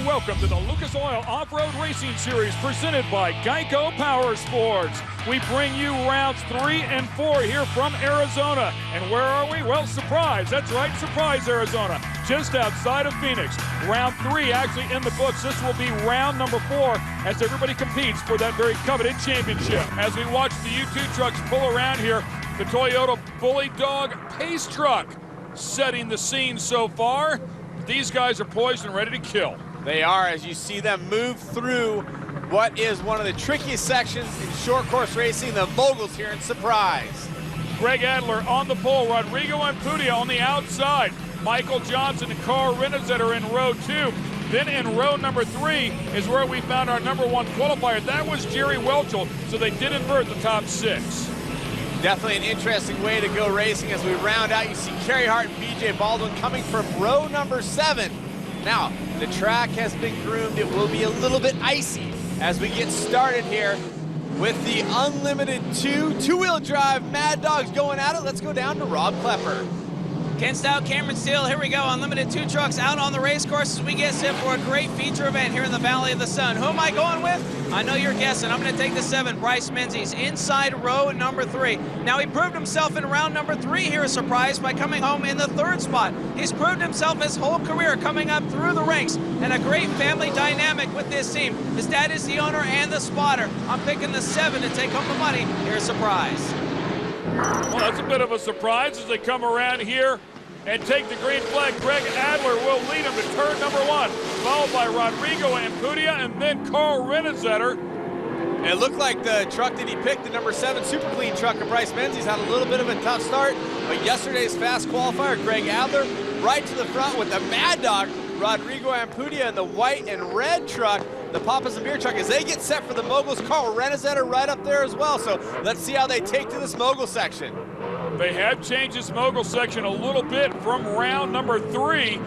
Welcome to the Lucas Oil Off-Road Racing Series presented by Geico Power Sports. We bring you rounds 3 and 4 here from Arizona. And where are we? Well, Surprise. That's right, Surprise, Arizona. Just outside of Phoenix. Round 3 actually in the books. This will be round number 4 as everybody competes for that very coveted championship. As we watch the U2 trucks pull around here, the Toyota Bully Dog Pace Truck setting the scene so far. These guys are poised and ready to kill. They are, as you see them move through what is one of the trickiest sections in short course racing, the moguls here in Surprise. Greg Adler on the pole, Rodrigo Ampudia on the outside, Michael Johnson and Carl Renizet are in row 2. Then in row number 3 is where we found our number 1 qualifier. That was Jerry Welchel, so they did invert the top 6. Definitely an interesting way to go racing as we round out. You see Kerry Hart and BJ Baldwin coming from row number 7. Now, the track has been groomed. It will be a little bit icy as we get started here with the Unlimited 2 two-wheel drive Mad Dogs going at it. Let's go down to Rob Klepper. Ken Stout, Cameron Steele, here we go. Unlimited 2 trucks out on the race course as we get set for a great feature event here in the Valley of the Sun. Who am I going with? I know you're guessing. I'm going to take the 7, Bryce Menzies, inside row number 3. Now, he proved himself in round number 3 here, Surprise, by coming home in the 3rd spot. He's proved himself his whole career coming up through the ranks, and a great family dynamic with this team. His dad is the owner and the spotter. I'm picking the 7 to take home the money. Here's Surprise. Well, that's a bit of a surprise as they come around here and take the green flag. Greg Adler will lead him to turn number 1, followed by Rodrigo Ampudia and then Carl Renizetter. It looked like the truck that he picked, the number 7 Super Clean truck of Bryce Menzies, had a little bit of a tough start, but yesterday's fast qualifier, Greg Adler, right to the front with the Mad Dog, Rodrigo Ampudia, and the white and red truck, the Papa's and Beer truck, as they get set for the moguls. Carl Renizetter right up there as well, so let's see how they take to this mogul section. They have changed this mogul section a little bit from round number 3.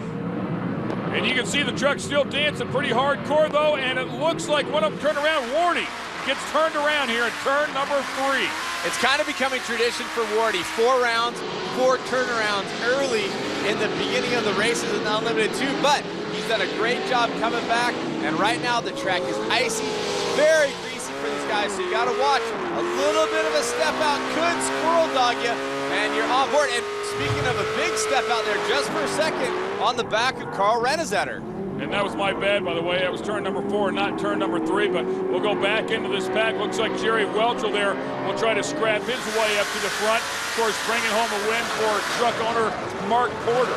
And you can see the truck still dancing pretty hardcore though, and it looks like one of them turned around. Wardy gets turned around here in turn number 3. It's kind of becoming tradition for Wardy. 4 rounds, 4 turnarounds early in the beginning of the races in the Unlimited 2, but he's done a great job coming back, and right now the track is icy, very greasy for these guys, so you got to watch. A little bit of a step out could squirrel dog you, and you're on board. And speaking of a big step out there, just for a second, on the back of Carl Renizetter. And that was my bad, by the way. That was turn number 4, not turn number 3. But we'll go back into this pack. Looks like Jerry Welchel there will try to scrap his way up to the front. Of course, bringing home a win for truck owner Mark Porter.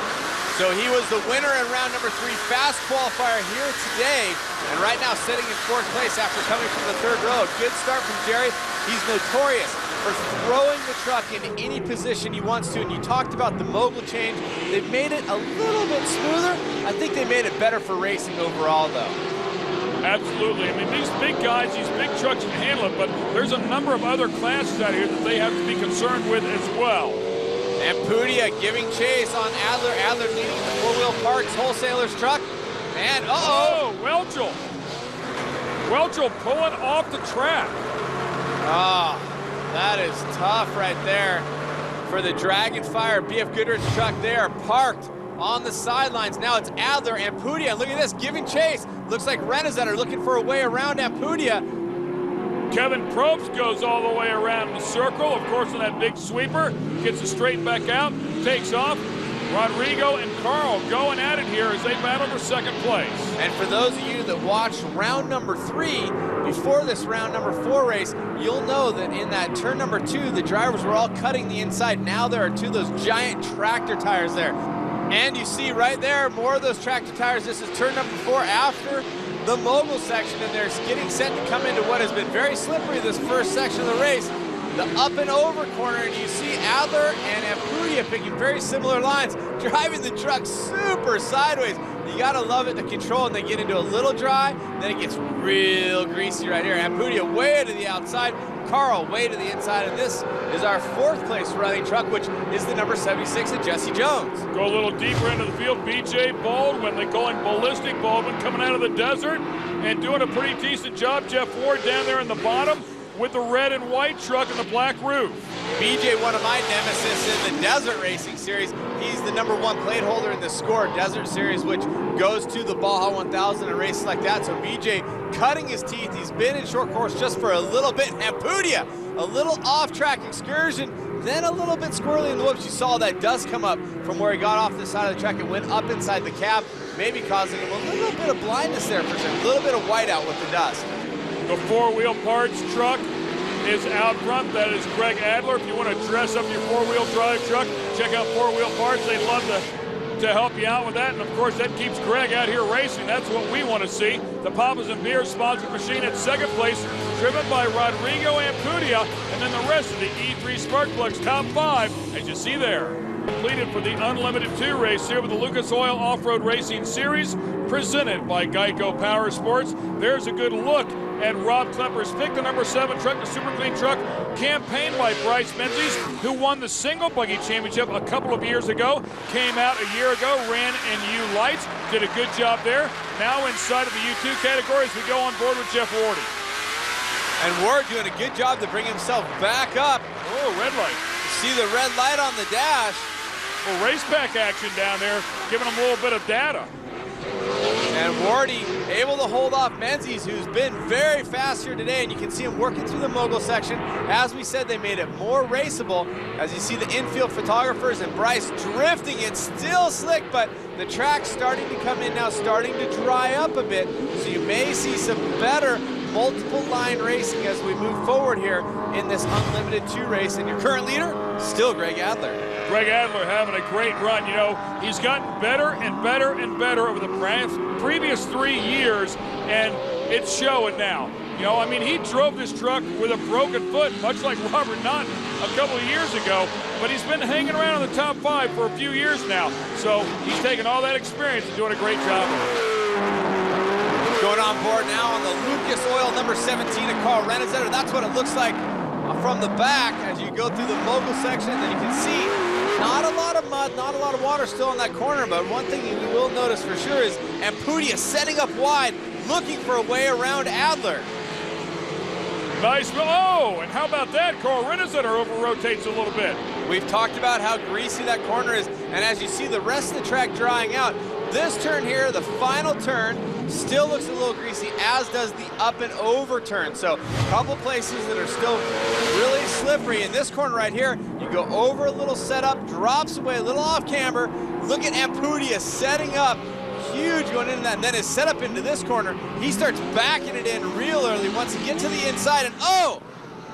So he was the winner in round number 3, fast qualifier here today, and right now sitting in 4th place after coming from the 3rd row. Good start from Jerry. He's notorious for throwing the truck into any position he wants to, and you talked about the mogul change. They've made it a little bit smoother. I think they made it better for racing overall, though. Absolutely. I mean, these big guys, these big trucks can handle it, but there's a number of other classes out here that they have to be concerned with as well. And Pudia giving chase on Adler. Adler leading the 4-wheel parts wholesaler's truck. And oh, Welchel. Welchel pulling off the track. Oh, that is tough right there for the Dragonfire BF Goodrich truck there, parked on the sidelines. Now it's Adler and Pudia. Look at this, giving chase. Looks like Renazetter looking for a way around Ampudia. Kevin Probst goes all the way around the circle, of course, on that big sweeper, gets it straightened back out, takes off. Rodrigo and Carl going at it here as they battle for 2nd place. And for those of you that watched round number 3 before this round number 4 race, you'll know that in that turn number 2, the drivers were all cutting the inside. Now there are 2 of those giant tractor tires there. And you see right there, more of those tractor tires. This is turn number 4 after the mogul section, and they're getting set to come into what has been very slippery this first section of the race, the up and over corner, and you see Adler and Ampudia picking very similar lines, driving the truck super sideways. You gotta love it, the control, and they get into a little dry, then it gets real greasy right here. Ampudia way to the outside, Carl way to the inside, and this is our 4th place running truck, which is the number 76 of Jesse Jones. Go a little deeper into the field, BJ Baldwin, they call him Ballistic Baldwin, coming out of the desert and doing a pretty decent job. Jeff Ward down there in the bottom with the red and white truck and the black roof. BJ, one of my nemesis in the Desert Racing Series. He's the number 1 plate holder in the SCORE Desert Series, which goes to the Baja 1000 and races like that. So BJ cutting his teeth. He's been in short course just for a little bit. Ampudia, a little off-track excursion, then a little bit squirrely in the whoops. You saw that dust come up from where he got off the side of the track and went up inside the cab, maybe causing him a little bit of blindness there for a second, a little bit of whiteout with the dust. The 4-wheel parts truck is out front. That is Greg Adler. If you want to dress up your 4-wheel drive truck, check out 4-wheel parts. They'd love to help you out with that. And of course, that keeps Greg out here racing. That's what we want to see. The Papas and Beers sponsored machine at 2nd place, driven by Rodrigo Ampudia, and then the rest of the E3 Sparkplugs top 5, as you see there. Completed for the Unlimited 2 race here with the Lucas Oil Off-Road Racing Series, presented by Geico Power Sports. There's a good look at Rob Klepper's pick, the number 7 truck, the Super Clean truck, campaigned by Bryce Menzies, who won the single buggy championship a couple of years ago, came out a year ago, ran in U lights, did a good job there. Now inside of the U2 categories, we go on board with Jeff Wardy. And Ward doing a good job to bring himself back up. Oh, red light. See the red light on the dash. Well, race pack action down there, giving him a little bit of data. And Wardy able to hold off Menzies, who's been very fast here today, and you can see him working through the mogul section. As we said, they made it more raceable. As you see the infield photographers and Bryce drifting, it's still slick, but the track's starting to come in now, starting to dry up a bit. So you may see some better multiple line racing as we move forward here in this Unlimited 2 race. And your current leader, still Greg Adler. Greg Adler having a great run. You know, he's gotten better and better and better over the previous 3 years, and it's showing now. You know, I mean, he drove this truck with a broken foot, much like Robert Naughton a couple of years ago, but he's been hanging around in the top 5 for a few years now. So he's taken all that experience and doing a great job. Going on board now on the Lucas Oil number 17 of Carl Renazetter. That's what it looks like from the back as you go through the mogul section. Then you can see not a lot of mud, not a lot of water still in that corner, but one thing you will notice for sure is Ampudia setting up wide, looking for a way around Adler. Nice. Oh, and how about that? Carl Renazetter over-rotates a little bit. We've talked about how greasy that corner is, and as you see the rest of the track drying out, this turn here, the final turn, still looks a little greasy, as does the up and over turn. So a couple places that are still really slippery. In this corner right here, you go over a little setup, drops away a little off camber. Look at Ampudia setting up huge going into that, and then his setup into this corner, he starts backing it in real early. Once he gets to the inside, and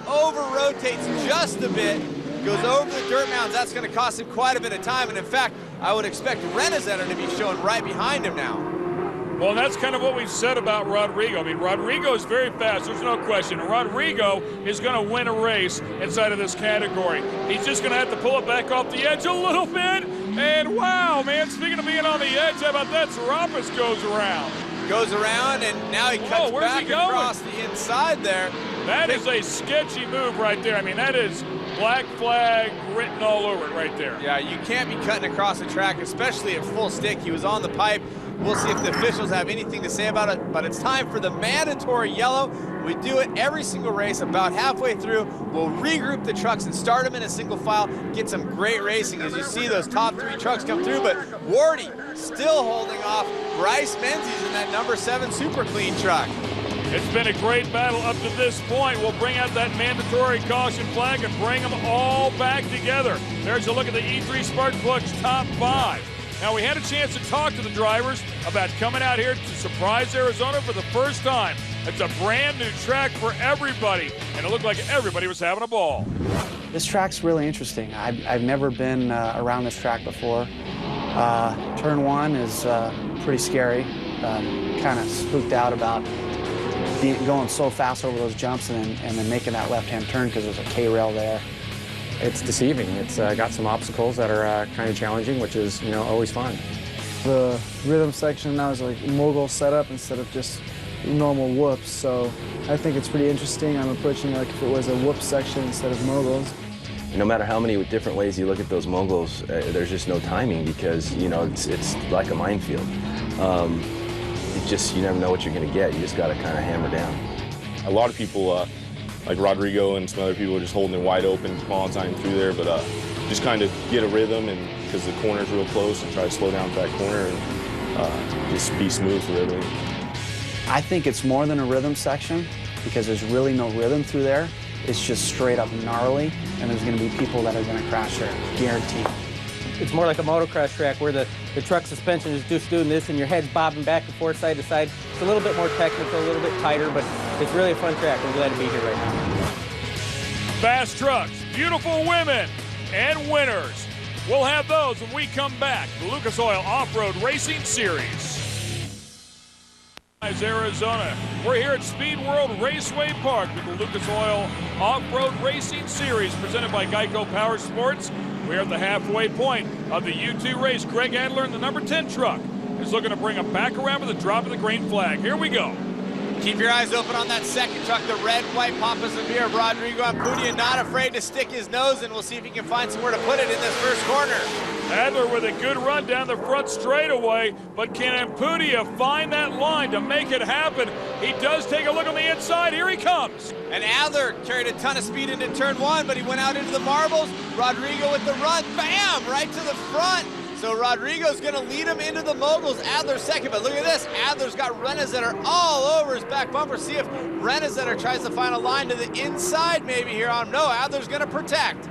over-rotates just a bit, goes over the dirt mounds. That's going to cost him quite a bit of time, and in fact, I would expect Renesetter to be showing right behind him now. Well, that's kind of what we've said about Rodrigo. I mean, Rodrigo is very fast, there's no question. Rodrigo is going to win a race inside of this category. He's just going to have to pull it back off the edge a little bit. And wow, man, speaking of being on the edge, how about that? Serapis goes around. Goes around, and now he cuts back across the inside there. That is a sketchy move right there. I mean, that is black flag written all over it right there. Yeah, you can't be cutting across the track, especially at full stick. He was on the pipe. We'll see if the officials have anything to say about it, but it's time for the mandatory yellow. We do it every single race. About halfway through, we'll regroup the trucks and start them in a single file, get some great racing as you see those top 3 trucks come through, but Wardy still holding off Bryce Menzies in that number 7 Super Clean truck. It's been a great battle up to this point. We'll bring out that mandatory caution flag and bring them all back together. There's a look at the E3 Spark Plug's top 5. Now, we had a chance to talk to the drivers about coming out here to surprise Arizona for the first time. It's a brand new track for everybody, and it looked like everybody was having a ball. This track's really interesting. I've never been around this track before. Turn 1 is pretty scary. Kind of spooked out about going so fast over those jumps and then making that left-hand turn because there's a K-rail there. It's deceiving. It's got some obstacles that are kind of challenging, which is, you know, always fun. The rhythm section now is like mogul setup instead of just normal whoops, so I think it's pretty interesting. I'm approaching it like if it was a whoop section instead of moguls. No matter how many different ways you look at those moguls, there's just no timing because, you know, it's like a minefield. You never know what you're going to get. You just got to kind of hammer down. A lot of people, like Rodrigo and some other people, are just holding it wide open all the time through there, but just kind of get a rhythm, and because the corner's real close, and try to slow down for that corner and just be smooth through everything. I think it's more than a rhythm section because there's really no rhythm through there. It's just straight up gnarly, and there's going to be people that are going to crash there, guaranteed. It's more like a motocross track where the truck suspension is just doing this and your head's bobbing back and forth, side to side. It's a little bit more technical, a little bit tighter, but it's really a fun track. I'm glad to be here right now. Fast trucks, beautiful women, and winners. We'll have those when we come back. The Lucas Oil Off-Road Racing Series. Arizona. We're here at Speed World Raceway Park with the Lucas Oil Off-Road Racing Series presented by Geico Power Sports. We're at the halfway point of the U2 race. Greg Adler in the number 10 truck is looking to bring him back around with a drop of the green flag. Here we go. Keep your eyes open on that second truck, the red, white Papa Severe. Rodrigo Ampudia not afraid to stick his nose in. We'll see if he can find somewhere to put it in this first corner. Adler with a good run down the front straightaway, but can Ampudia find that line to make it happen? He does take a look on the inside. Here he comes. And Adler carried a ton of speed into turn 1, but he went out into the marbles. Rodrigo with the run, bam, right to the front. So Rodrigo's going to lead him into the moguls. Adler second, but look at this. Adler's got Renesetter all over his back bumper. See if Renesetter tries to find a line to the inside maybe here on him. No, Adler's going to protect.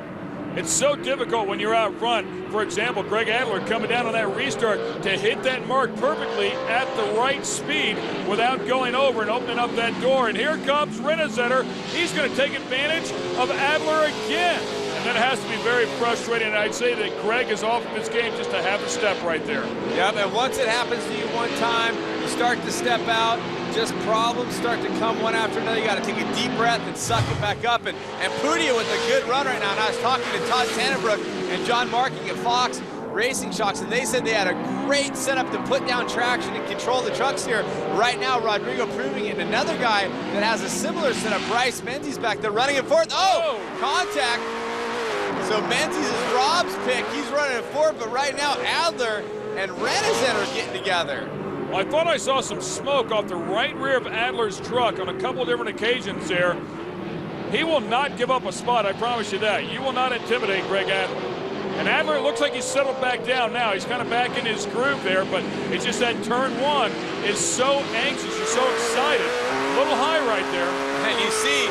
It's so difficult when you're out front. For example, Greg Adler coming down on that restart to hit that mark perfectly at the right speed without going over and opening up that door. And here comes Renesetter. He's going to take advantage of Adler again. And that has to be very frustrating. And I'd say that Greg is off of his game just to have a step right there. Yep, and once it happens to you one time, you start to step out, just problems start to come one after another. You got to take a deep breath and suck it back up. And Pudia with a good run right now. And I was talking to Todd Tannenbrook and John Marking at Fox Racing Shocks, and they said they had a great setup to put down traction and control the trucks here. Right now, Rodrigo proving it. And another guy that has a similar setup, Bryce Menzies back there running it forth. Oh, contact. So Menzies is Rob's pick. He's running it forward, but right now Adler and Renesetter are getting together. Well, I thought I saw some smoke off the right rear of Adler's truck on a couple of different occasions there. He will not give up a spot, I promise you that. You will not intimidate Greg Adler. And Adler looks like he's settled back down now. He's kind of back in his groove there, but it's just that turn 1 is so anxious, he's so excited. A little high right there. And you see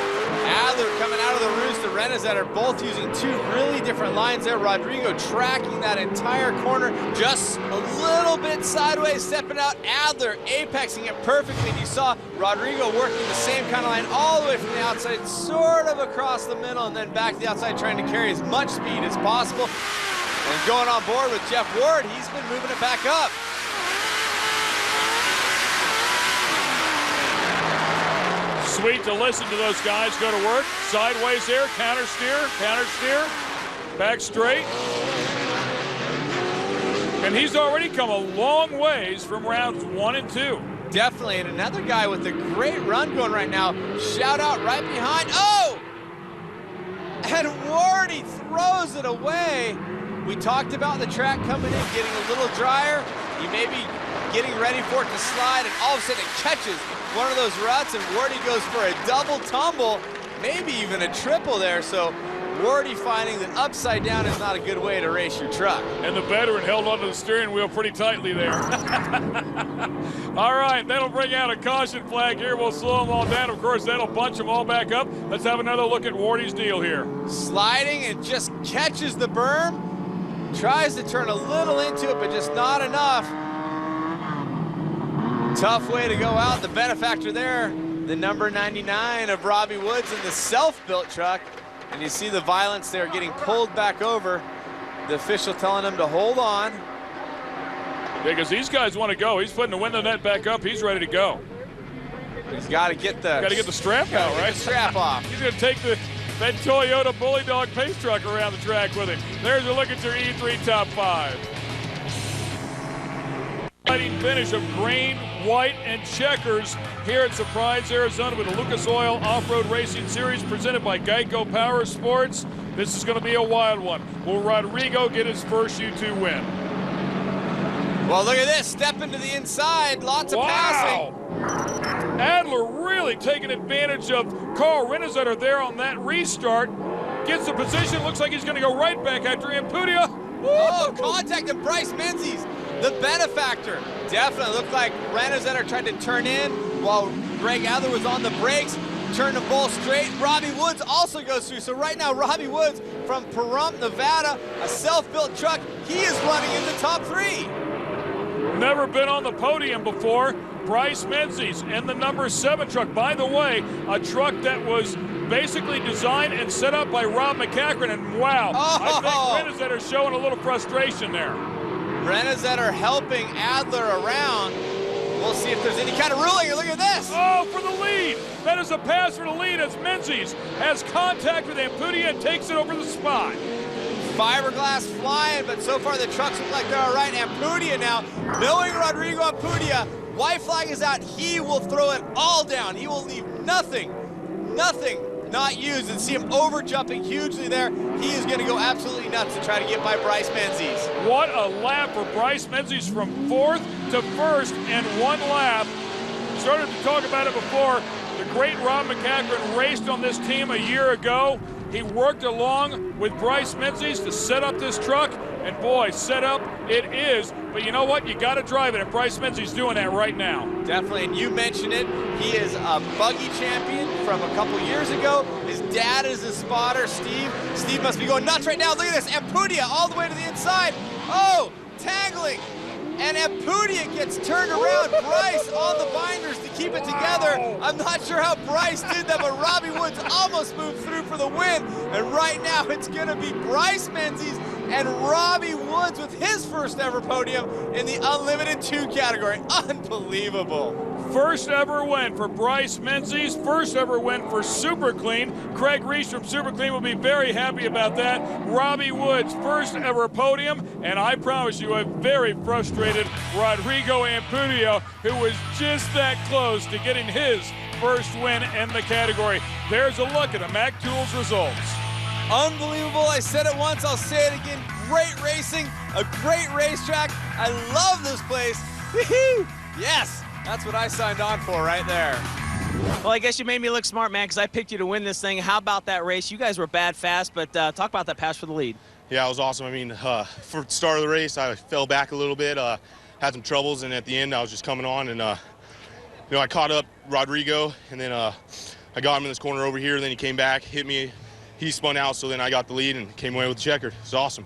Adler coming out of the roost. The Renesetter both using two really different lines there. Rodrigo tracking that entire corner, just a little bit sideways, stepping out. Adler apexing it perfectly. And you saw Rodrigo working the same kind of line all the way from the outside, sort of across the middle, and then back to the outside, trying to carry as much speed as possible. And going on board with Jeff Ward, he's been moving it back up. Sweet to listen to those guys go to work. Sideways there, counter steer, back straight. And he's already come a long ways from rounds 1 and 2. Definitely, and another guy with a great run going right now. Shout out right behind. Oh! And Wardy throws it away. We talked about the track coming in, getting a little drier. He may be getting ready for it to slide, and all of a sudden it catches one of those ruts, and Wardy goes for a double tumble, maybe even a triple there. So Wardy finding that upside down is not a good way to race your truck. And the veteran held onto the steering wheel pretty tightly there. All right, that'll bring out a caution flag here. We'll slow them all down. Of course, that'll bunch them all back up. Let's have another look at Wardy's deal here. Sliding and just catches the berm. Tries to turn a little into it, but just not enough. Tough way to go out. The benefactor there, the number 99 of Robbie Woods in the self-built truck. And you see the violence there, getting pulled back over. The official telling him to hold on. Because these guys want to go. He's putting the window net back up. He's ready to go. He's got to get the strap out, right? The strap off. He's going to take that Toyota Bully Dog pace truck around the track with him. There's a look at your E3 top 5. Exciting finish of green, white, and checkers here at Surprise, Arizona with the Lucas Oil Off-Road Racing Series presented by Geico Power Sports. This is going to be a wild one. Will Rodrigo get his first U2 win? Well, look at this. Step into the inside. Lots of passing. Adler really taking advantage of Carl Renesetter there on that restart. Gets the position. Looks like he's going to go right back after Ampudia. Oh, contact of Bryce Menzies. The benefactor. Definitely looked like Renesetter tried to turn in while Greg Adler was on the brakes. Turned them both straight. Robbie Woods also goes through. So right now, Robbie Woods from PRIMM, Nevada, a self-built truck. He is running in the top 3. Never been on the podium before. Bryce Menzies in the number 7 truck. By the way, a truck that was basically designed and set up by Rob McCachran. And wow, I think Renesetter showing a little frustration there. Renesetter helping Adler around. We'll see if there's any kind of ruling. Look at this. Oh, for the lead. That is a pass for the lead as Menzies has contact with Ampudia and takes it over the spot. Fiberglass flying, but so far the trucks look like they're all right. Ampudia now, knowing Rodrigo Ampudia, white flag is out. He will throw it all down. He will leave nothing not used, and see him over jumping hugely there. He is going to go absolutely nuts to try to get by Bryce Menzies. What a lap for Bryce Menzies from 4th to 1st in 1 lap. Started to talk about it before. The great Rob McCachran raced on this team a year ago. He worked along with Bryce Menzies to set up this truck, and boy, set up it is. But you know what? You got to drive it, and Bryce Menzies doing that right now. Definitely, and you mentioned it. He is a buggy champion from a couple years ago. His dad is a spotter, Steve. Steve must be going nuts right now. Look at this, Ampudia all the way to the inside. Oh, tangling. And Ampudia gets turned around. Bryce on the binders to keep it together. I'm not sure how Bryce did that, but Robbie Woods almost moved through for the win. And right now it's going to be Bryce Menzies and Robbie Woods with his first ever podium in the Unlimited 2 category. Unbelievable. First ever win for Bryce Menzies, first ever win for Super Clean. Craig Reese from Super Clean will be very happy about that. Robbie Woods, first ever podium, and I promise you a very frustrated Rodrigo Ampudia, who was just that close to getting his first win in the category. There's a look at the Mac Tools results. Unbelievable. I said it once, I'll say it again. Great racing, a great racetrack. I love this place. Woohoo! Yes. That's what I signed on for right there. Well, I guess you made me look smart, man, because I picked you to win this thing. How about that race? You guys were bad fast, but talk about that pass for the lead. Yeah, it was awesome. I mean, for the start of the race, I fell back a little bit, had some troubles, and at the end, I was just coming on, and you know, I caught up Rodrigo, and then I got him in this corner over here, then he came back, hit me, he spun out, so then I got the lead and came away with the checkered. It's awesome.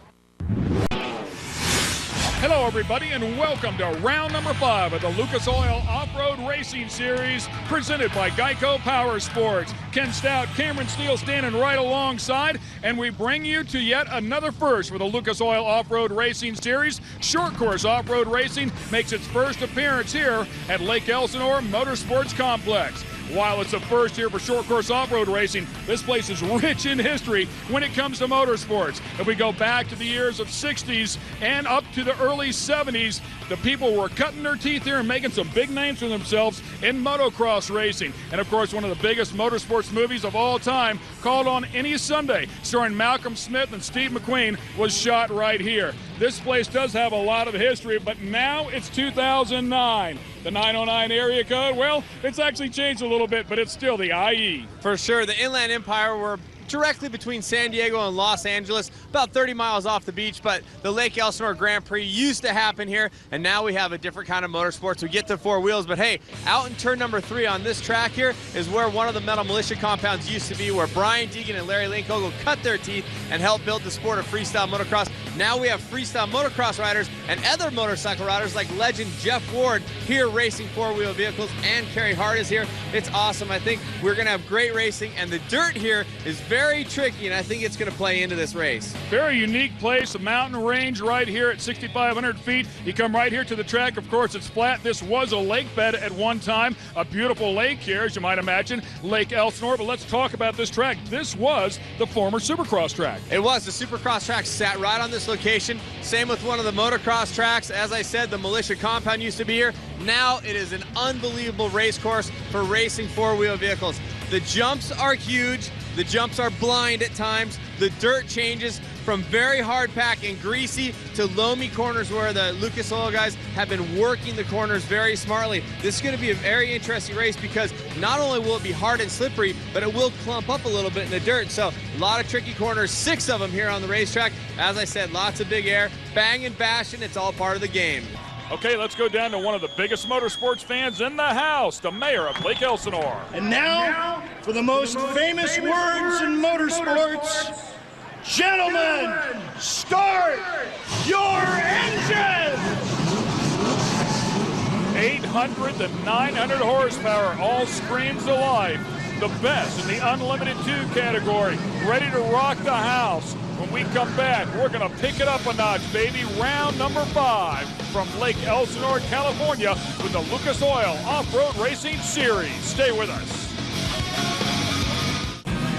Hello, everybody, and welcome to round number 5 of the Lucas Oil Off-Road Racing Series, presented by Geico Power Sports. Ken Stout, Cameron Steele standing right alongside, and we bring you to yet another first for the Lucas Oil Off-Road Racing Series. Short course off-road racing makes its first appearance here at Lake Elsinore Motorsports Complex. While it's a first here for short course off-road racing, this place is rich in history when it comes to motorsports. If we go back to the years of 60s and up to the early 70s, the people were cutting their teeth here and making some big names for themselves in motocross racing. And of course, one of the biggest motorsports movies of all time, Called on Any Sunday, starring Malcolm Smith and Steve McQueen, was shot right here. This place does have a lot of history, but now it's 2009. The 909 area code, well, it's actually changed a little bit, but it's still the IE. For sure, the Inland Empire were directly between San Diego and Los Angeles, about 30 miles off the beach, but the Lake Elsinore Grand Prix used to happen here, and now we have a different kind of motorsports. We get to 4 wheels, but hey, out in turn number 3 on this track here is where one of the metal militia compounds used to be, where Brian Deegan and Larry Linkogel cut their teeth and helped build the sport of freestyle motocross. Now we have freestyle motocross riders and other motorcycle riders like legend Jeff Ward here racing 4-wheel vehicles, and Kerry Hart is here. It's awesome. I think we're going to have great racing, and the dirt here is very tricky, and I think it's going to play into this race. Very unique place, a mountain range right here at 6,500 feet. You come right here to the track. Of course, it's flat. This was a lake bed at one time, a beautiful lake here, as you might imagine, Lake Elsinore. But let's talk about this track. This was the former Supercross track. It was. The Supercross track sat right on this location. Same with one of the motocross tracks. As I said, the militia compound used to be here. Now it is an unbelievable race course for racing 4-wheel vehicles. The jumps are huge. The jumps are blind at times. The dirt changes from very hard pack and greasy to loamy corners where the Lucas Oil guys have been working the corners very smartly. This is going to be a very interesting race because not only will it be hard and slippery, but it will clump up a little bit in the dirt. So a lot of tricky corners, 6 of them here on the racetrack. As I said, lots of big air, bang and bashing. It's all part of the game. Okay, let's go down to one of the biggest motorsports fans in the house, the mayor of Lake Elsinore. And now, for the most famous words in motorsports, gentlemen, start your engines! 800 to 900 horsepower, all screams of life. The best in the Unlimited 2 category, ready to rock the house. When we come back, we're going to pick it up a notch, baby. Round number 5 from Lake Elsinore, California, with the Lucas Oil Off-Road Racing Series. Stay with us.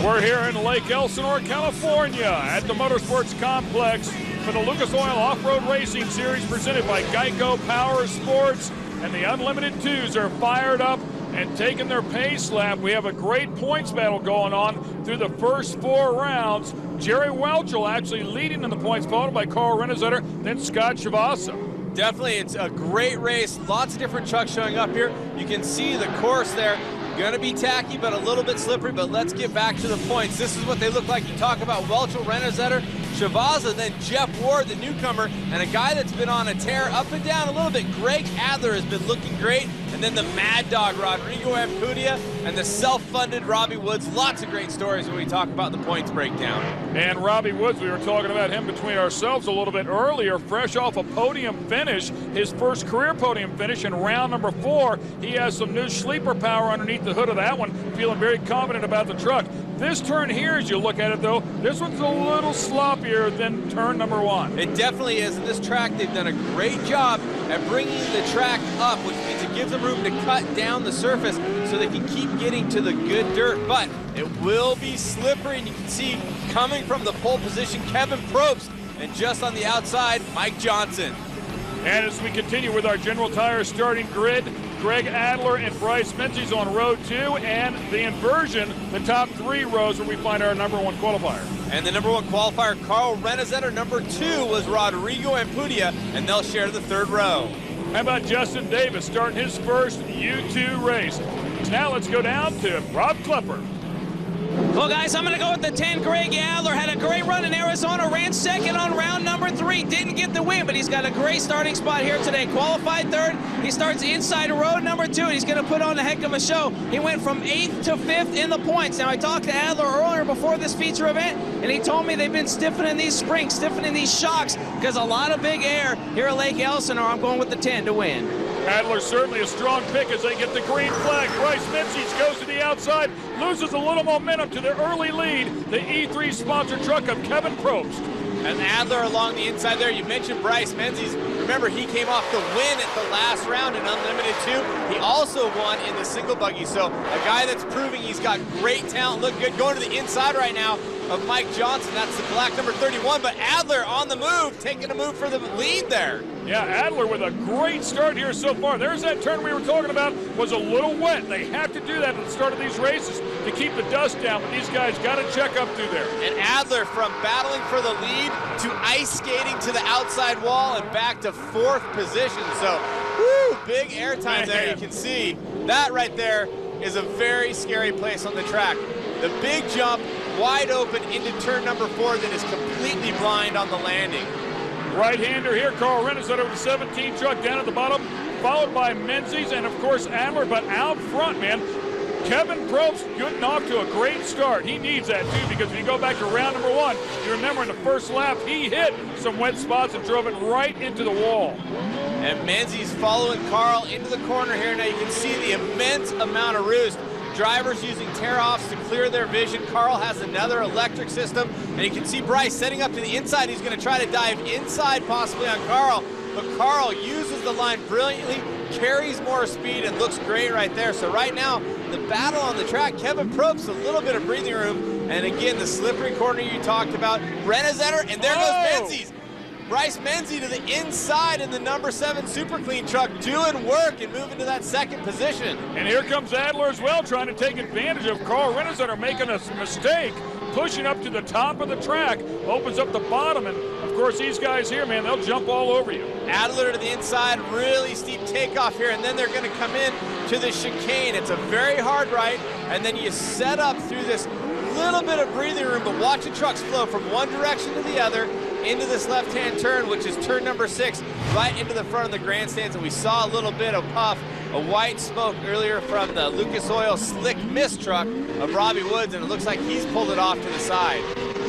We're here in Lake Elsinore, California, at the Motorsports Complex for the Lucas Oil Off-Road Racing Series presented by Geico Power Sports. And the Unlimited 2s are fired up and taking their pace lap. We have a great points battle going on through the first 4 rounds. Jerry Welchel actually leading in the points, followed by Carl Renesetter, then Scott Chavassa. Definitely, it's a great race. Lots of different trucks showing up here. You can see the course there. Going to be tacky, but a little bit slippery, but let's get back to the points. This is what they look like. You talk about Welchel, Renesetter, Chavassa, then Jeff Ward, the newcomer, and a guy that's been on a tear up and down a little bit. Greg Adler has been looking great, and then the Mad Dog, Rodrigo Ampudia, and the self-funded Robbie Woods. Lots of great stories when we talk about the points breakdown. And Robbie Woods, we were talking about him between ourselves a little bit earlier, fresh off a podium finish, his first career podium finish in round number 4. He has some new sleeper power underneath the hood of that one, feeling very confident about the truck. This turn here, as you look at it, though, this one's a little sloppier than turn number 1. It definitely is. In this track, they've done a great job at bringing the track up, which means it gives them room to cut down the surface so they can keep getting to the good dirt. But it will be slippery, and you can see coming from the pole position, Kevin Probst, and just on the outside, Mike Johnson. And as we continue with our General Tire starting grid, Greg Adler and Bryce Menzies on row 2, and the inversion, the top 3 rows where we find our number 1 qualifier. And the number 1 qualifier, Carl Renesetter. Number 2 was Rodrigo Ampudia, and they'll share the 3rd row. How about Justin Davis starting his first U2 race? Now let's go down to Rob Klepper. Well, guys, I'm going to go with the 10. Greg Adler had a great run in Arizona, ran second on round number 3. Didn't get the win, but he's got a great starting spot here today. Qualified third. He starts inside road number 2, and he's going to put on a heck of a show. He went from 8th to 5th in the points. Now, I talked to Adler earlier before this feature event, and he told me they've been stiffening these springs, stiffening these shocks, because a lot of big air here at Lake Elsinore. I'm going with the 10 to win. Adler certainly a strong pick as they get the green flag. Bryce Menzies goes to the outside, loses a little momentum to their early lead. The E3 sponsored truck of Kevin Probst. And Adler along the inside there. You mentioned Bryce Menzies. Remember, he came off the win at the last round in Unlimited 2. He also won in the single buggy. So a guy that's proving he's got great talent. Look good going to the inside right now of Mike Johnson. That's the black number 31. But Adler on the move, taking a move for the lead there. Yeah, Adler with a great start here so far. There's that turn we were talking about, was a little wet. They have to do that at the start of these races to keep the dust down, but these guys got to check up through there. And Adler, from battling for the lead to ice skating to the outside wall and back to 4th position. So, woo, big airtime there. You can see that right there is a very scary place on the track. The big jump, wide open into turn number 4 that is completely blind on the landing. Right-hander here, Carl Renazetter with the 17 truck down at the bottom, followed by Menzies and, of course, Adler. But out front, man, Kevin Probst getting off to a great start. He needs that, too, because when you go back to round number 1, you remember in the first lap, he hit some wet spots and drove it right into the wall. And Menzies following Carl into the corner here. Now you can see the immense amount of roost. Drivers using tear-offs to clear their vision. Carl has another electric system, and you can see Bryce setting up to the inside. He's going to try to dive inside possibly on Carl, but Carl uses the line brilliantly, carries more speed, and looks great right there. So right now, the battle on the track, Kevin Probst, a little bit of breathing room, and again, the slippery corner you talked about. Renazetter, and there goes Menzies. Bryce Menzies to the inside in the number 7 Super Clean truck, doing work and moving to that 2nd position. And here comes Adler as well, trying to take advantage of Carl Renazetter making a mistake, pushing up to the top of the track, opens up the bottom, and of course these guys here, man, they'll jump all over you. Adler to the inside, really steep takeoff here, and then they're going to come in to the chicane. It's a very hard right, and then you set up through this little bit of breathing room, but watch the trucks flow from one direction to the other into this left-hand turn, which is turn number 6, right into the front of the grandstands. And we saw a little bit of puff, a white smoke earlier from the Lucas Oil Slick Mist truck of Robbie Woods, and it looks like he's pulled it off to the side.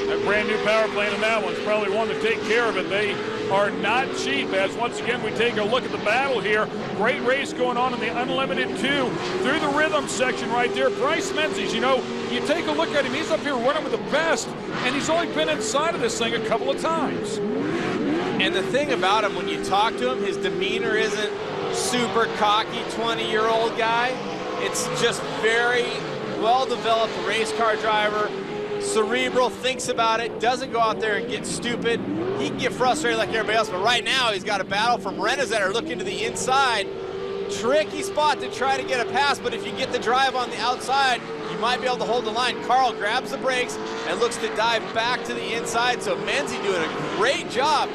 That brand new power plant in that one's probably one to take care of it. They are not cheap, as once again we take a look at the battle here. Great race going on in the Unlimited 2 through the rhythm section right there. Bryce Menzies, you know, you take a look at him, he's up here running with the best, and he's only been inside of this thing a couple of times. And the thing about him, when you talk to him, his demeanor isn't super cocky 20-year-old guy. It's just very well-developed race car driver, cerebral, thinks about it, doesn't go out there and get stupid. He can get frustrated like everybody else, but right now he's got a battle from Renazetter looking to the inside. Tricky spot to try to get a pass, but if you get the drive on the outside, you might be able to hold the line. Carl grabs the brakes and looks to dive back to the inside, so Menzies doing a great job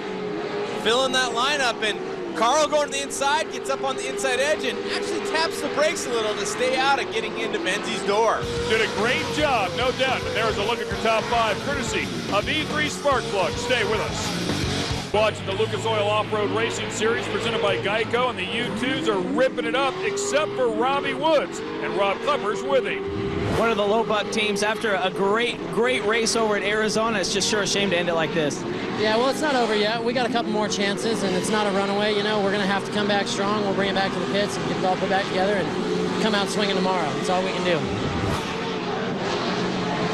filling that lineup, and Carl going to the inside, gets up on the inside edge and actually taps the brakes a little to stay out of getting into Menzies' door. Did a great job, no doubt. And there's a look at your top 5, courtesy of E3 Spark Plug. Stay with us. Watching the Lucas Oil Off-Road Racing Series presented by Geico, and the U2s are ripping it up, except for Robbie Woods, and Rob Klepper's with him. One of the low buck teams, after a great race over at Arizona, it's just sure a shame to end it like this. Yeah, well, it's not over yet. We got a couple more chances, and it's not a runaway. You know, we're going to have to come back strong. We'll bring it back to the pits and get it all put back together and come out swinging tomorrow. That's all we can do.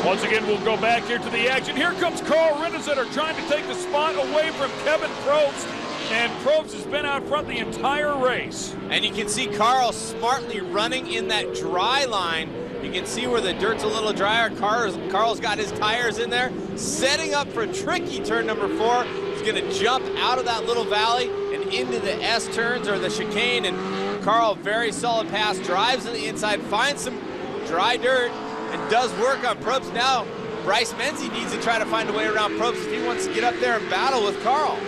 Once again, we'll go back here to the action. Here comes Carl Renazetter trying to take the spot away from Kevin Probst, and Probst has been out front the entire race. And you can see Carl smartly running in that dry line. You can see where the dirt's a little drier. Carl's got his tires in there, setting up for a tricky turn number 4. He's going to jump out of that little valley and into the S turns or the chicane. And Carl, very solid pass, drives to the inside, finds some dry dirt, and does work on Probst. Now, Bryce Menzies needs to try to find a way around Probst if he wants to get up there and battle with Carl.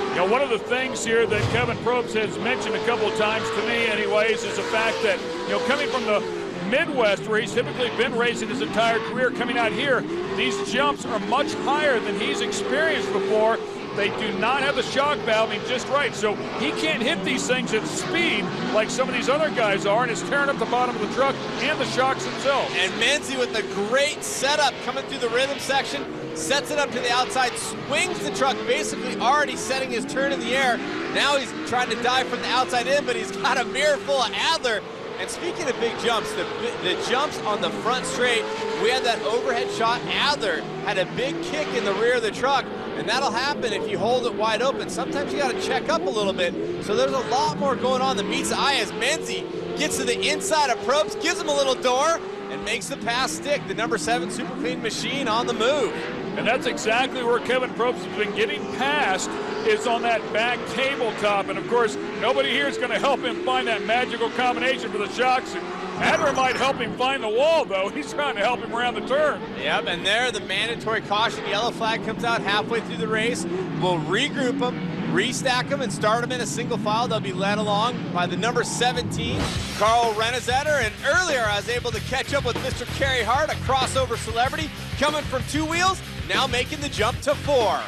You know, one of the things here that Kevin Probst has mentioned a couple of times to me anyways is the fact that, you know, coming from the Midwest, where he's typically been racing his entire career, coming out here, these jumps are much higher than he's experienced before. They do not have the shock valving just right, so he can't hit these things at speed like some of these other guys are, and it's tearing up the bottom of the truck and the shocks themselves. And Menzie with a great setup coming through the rhythm section, sets it up to the outside, swings the truck, basically already setting his turn in the air. Now he's trying to dive from the outside in, but he's got a mirror full of Adler. And speaking of big jumps, the jumps on the front straight, we had that overhead shot. Adler had a big kick in the rear of the truck, and that'll happen if you hold it wide open. Sometimes you got to check up a little bit. So there's a lot more going on that meets the eye as Menzie gets to the inside of Probst, gives him a little door, and makes the pass stick. The number 7 Super Clean machine on the move. And that's exactly where Kevin Probst has been getting past, is on that back tabletop. And of course, nobody here is going to help him find that magical combination for the shocks. Adler might help him find the wall, though. He's trying to help him around the turn. Yep, and there the mandatory caution yellow flag comes out halfway through the race. We'll regroup them, restack them, and start them in a single file. They'll be led along by the number 17, Carl Renesetter. And earlier I was able to catch up with Mr. Carey Hart, a crossover celebrity, coming from 2 wheels, now making the jump to 4.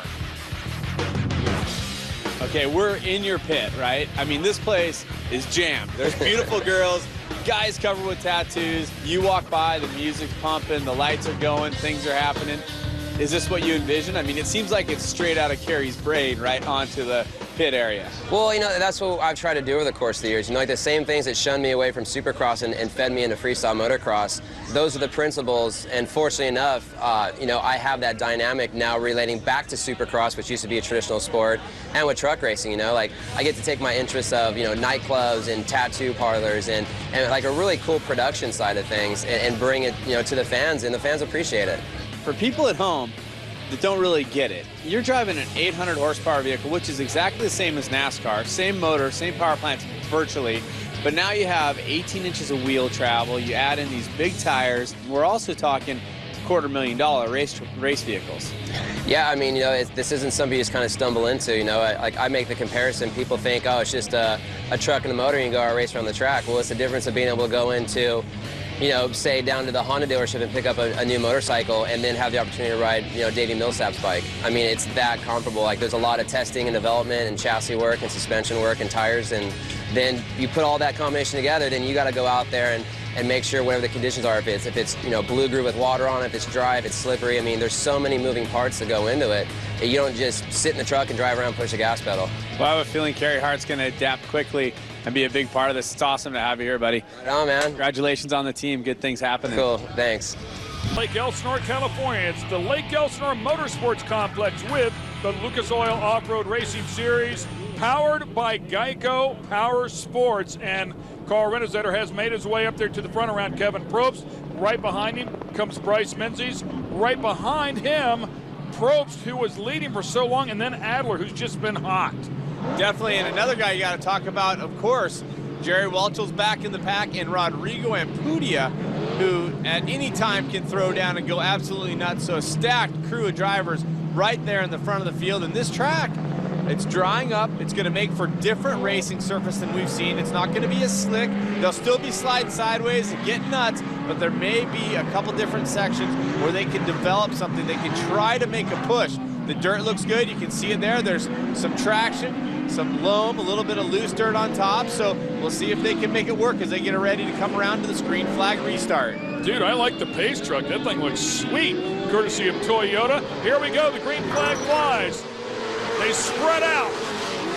Okay, we're in your pit, right? I mean, this place is jammed. There's beautiful girls, guys covered with tattoos. You walk by, the music's pumping, the lights are going, things are happening. Is this what you envision? I mean, it seems like it's straight out of Carey's brain right onto the pit area. Well, you know, that's what I've tried to do over the course of the years. You know, like the same things that shunned me away from Supercross and fed me into freestyle motocross, those are the principles. And fortunately enough, you know, I have that dynamic now relating back to Supercross, which used to be a traditional sport, and with truck racing. You know, like I get to take my interests of, you know, nightclubs and tattoo parlors and like a really cool production side of things and bring it, you know, to the fans, and the fans appreciate it. For people at home that don't really get it, you're driving an 800 horsepower vehicle, which is exactly the same as NASCAR, same motor, same power plant virtually, but now you have 18 inches of wheel travel, you add in these big tires. We're also talking $250,000 race vehicles. Yeah, I mean, you know, this isn't something you just kind of stumble into, you know. Like I make the comparison, people think, oh, it's just a truck and a motor and you go race around the track. Well, it's the difference of being able to go into, you know, say down to the Honda dealership and pick up a new motorcycle and then have the opportunity to ride, you know, Davey Millsap's bike. I mean, it's that comparable. Like there's a lot of testing and development and chassis work and suspension work and tires, and then you put all that combination together, then you got to go out there and make sure whatever the conditions are, if it's you know, blue groove with water on it, if it's dry, if it's slippery. I mean, there's so many moving parts that go into it. You don't just sit in the truck and drive around and push the gas pedal. Well, I have a feeling Carey Hart's going to adapt quickly and be a big part of this. It's awesome to have you here, buddy. Right on, man. Congratulations on the team. Good things happening. Cool. Thanks. Lake Elsinore, California. It's the Lake Elsinore Motorsports Complex with the Lucas Oil Off-Road Racing Series, powered by Geico Power Sports. And Carl Renesetter has made his way up there to the front around Kevin Probst. Right behind him comes Bryce Menzies. Right behind him, Probst, who was leading for so long, and then Adler, who's just been hot. Definitely, and another guy you got to talk about, of course, Jerry Welchell's back in the pack, and Rodrigo Ampudia, who at any time can throw down and go absolutely nuts. So a stacked crew of drivers right there in the front of the field. And this track, it's drying up. It's going to make for different racing surface than we've seen. It's not going to be as slick. They'll still be sliding sideways and getting nuts, but there may be a couple different sections where they can develop something. They can try to make a push. The dirt looks good. You can see it there. There's some traction, some loam, a little bit of loose dirt on top. So we'll see if they can make it work as they get ready to come around to the green flag restart. Dude, I like the pace truck. That thing looks sweet, courtesy of Toyota. Here we go. The green flag flies. They spread out.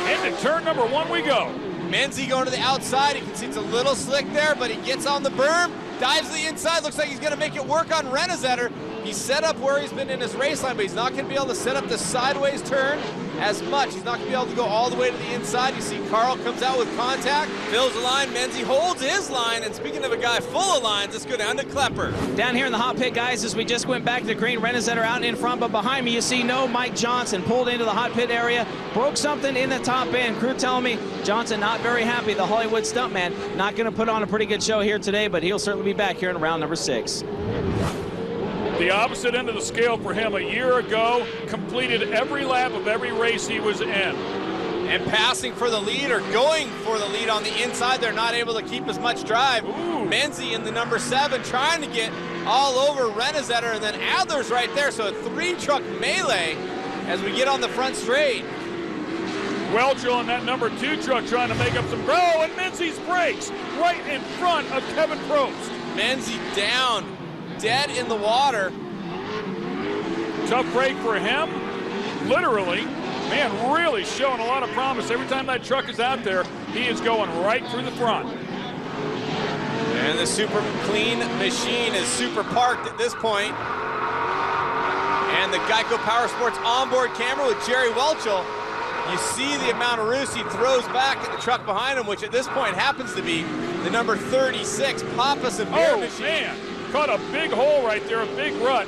Into turn number 1 we go. Menzie going to the outside. You can see it's a little slick there, but he gets on the berm, dives to the inside. Looks like he's going to make it work on Renesetter. He's set up where he's been in his race line, but he's not going to be able to set up the sideways turn as much. He's not going to be able to go all the way to the inside. You see Carl comes out with contact, fills the line. Menzie holds his line, and speaking of a guy full of lines, let's go down to Klepper. Down here in the hot pit, guys, as we just went back to green, Renesetter out in front, but behind me you see no Mike Johnson pulled into the hot pit area, broke something in the top end. Crew telling me Johnson not very happy. The Hollywood stuntman not going to put on a pretty good show here today, but he'll certainly be back here in round number 6. The opposite end of the scale for him. A year ago, completed every lap of every race he was in. and passing for the lead or going for the lead on the inside. They're not able to keep as much drive. Menzie in the number 7 trying to get all over Renesetter, and then Adler's right there. So a 3-truck melee as we get on the front straight. Welchel in that number 2 truck trying to make up some ground, and Menzie's brakes right in front of Kevin Probst. Menzie down, dead in the water. Tough break for him, literally. Man, really showing a lot of promise. Every time that truck is out there, he is going right through the front. And the super clean machine is super parked at this point. And the Geico Power Sports onboard camera with Jerry Welchel. You see the amount of roost he throws back at the truck behind him, which at this point happens to be the number 36 Pappas and Beer machine. Man, caught a big hole right there, a big rut.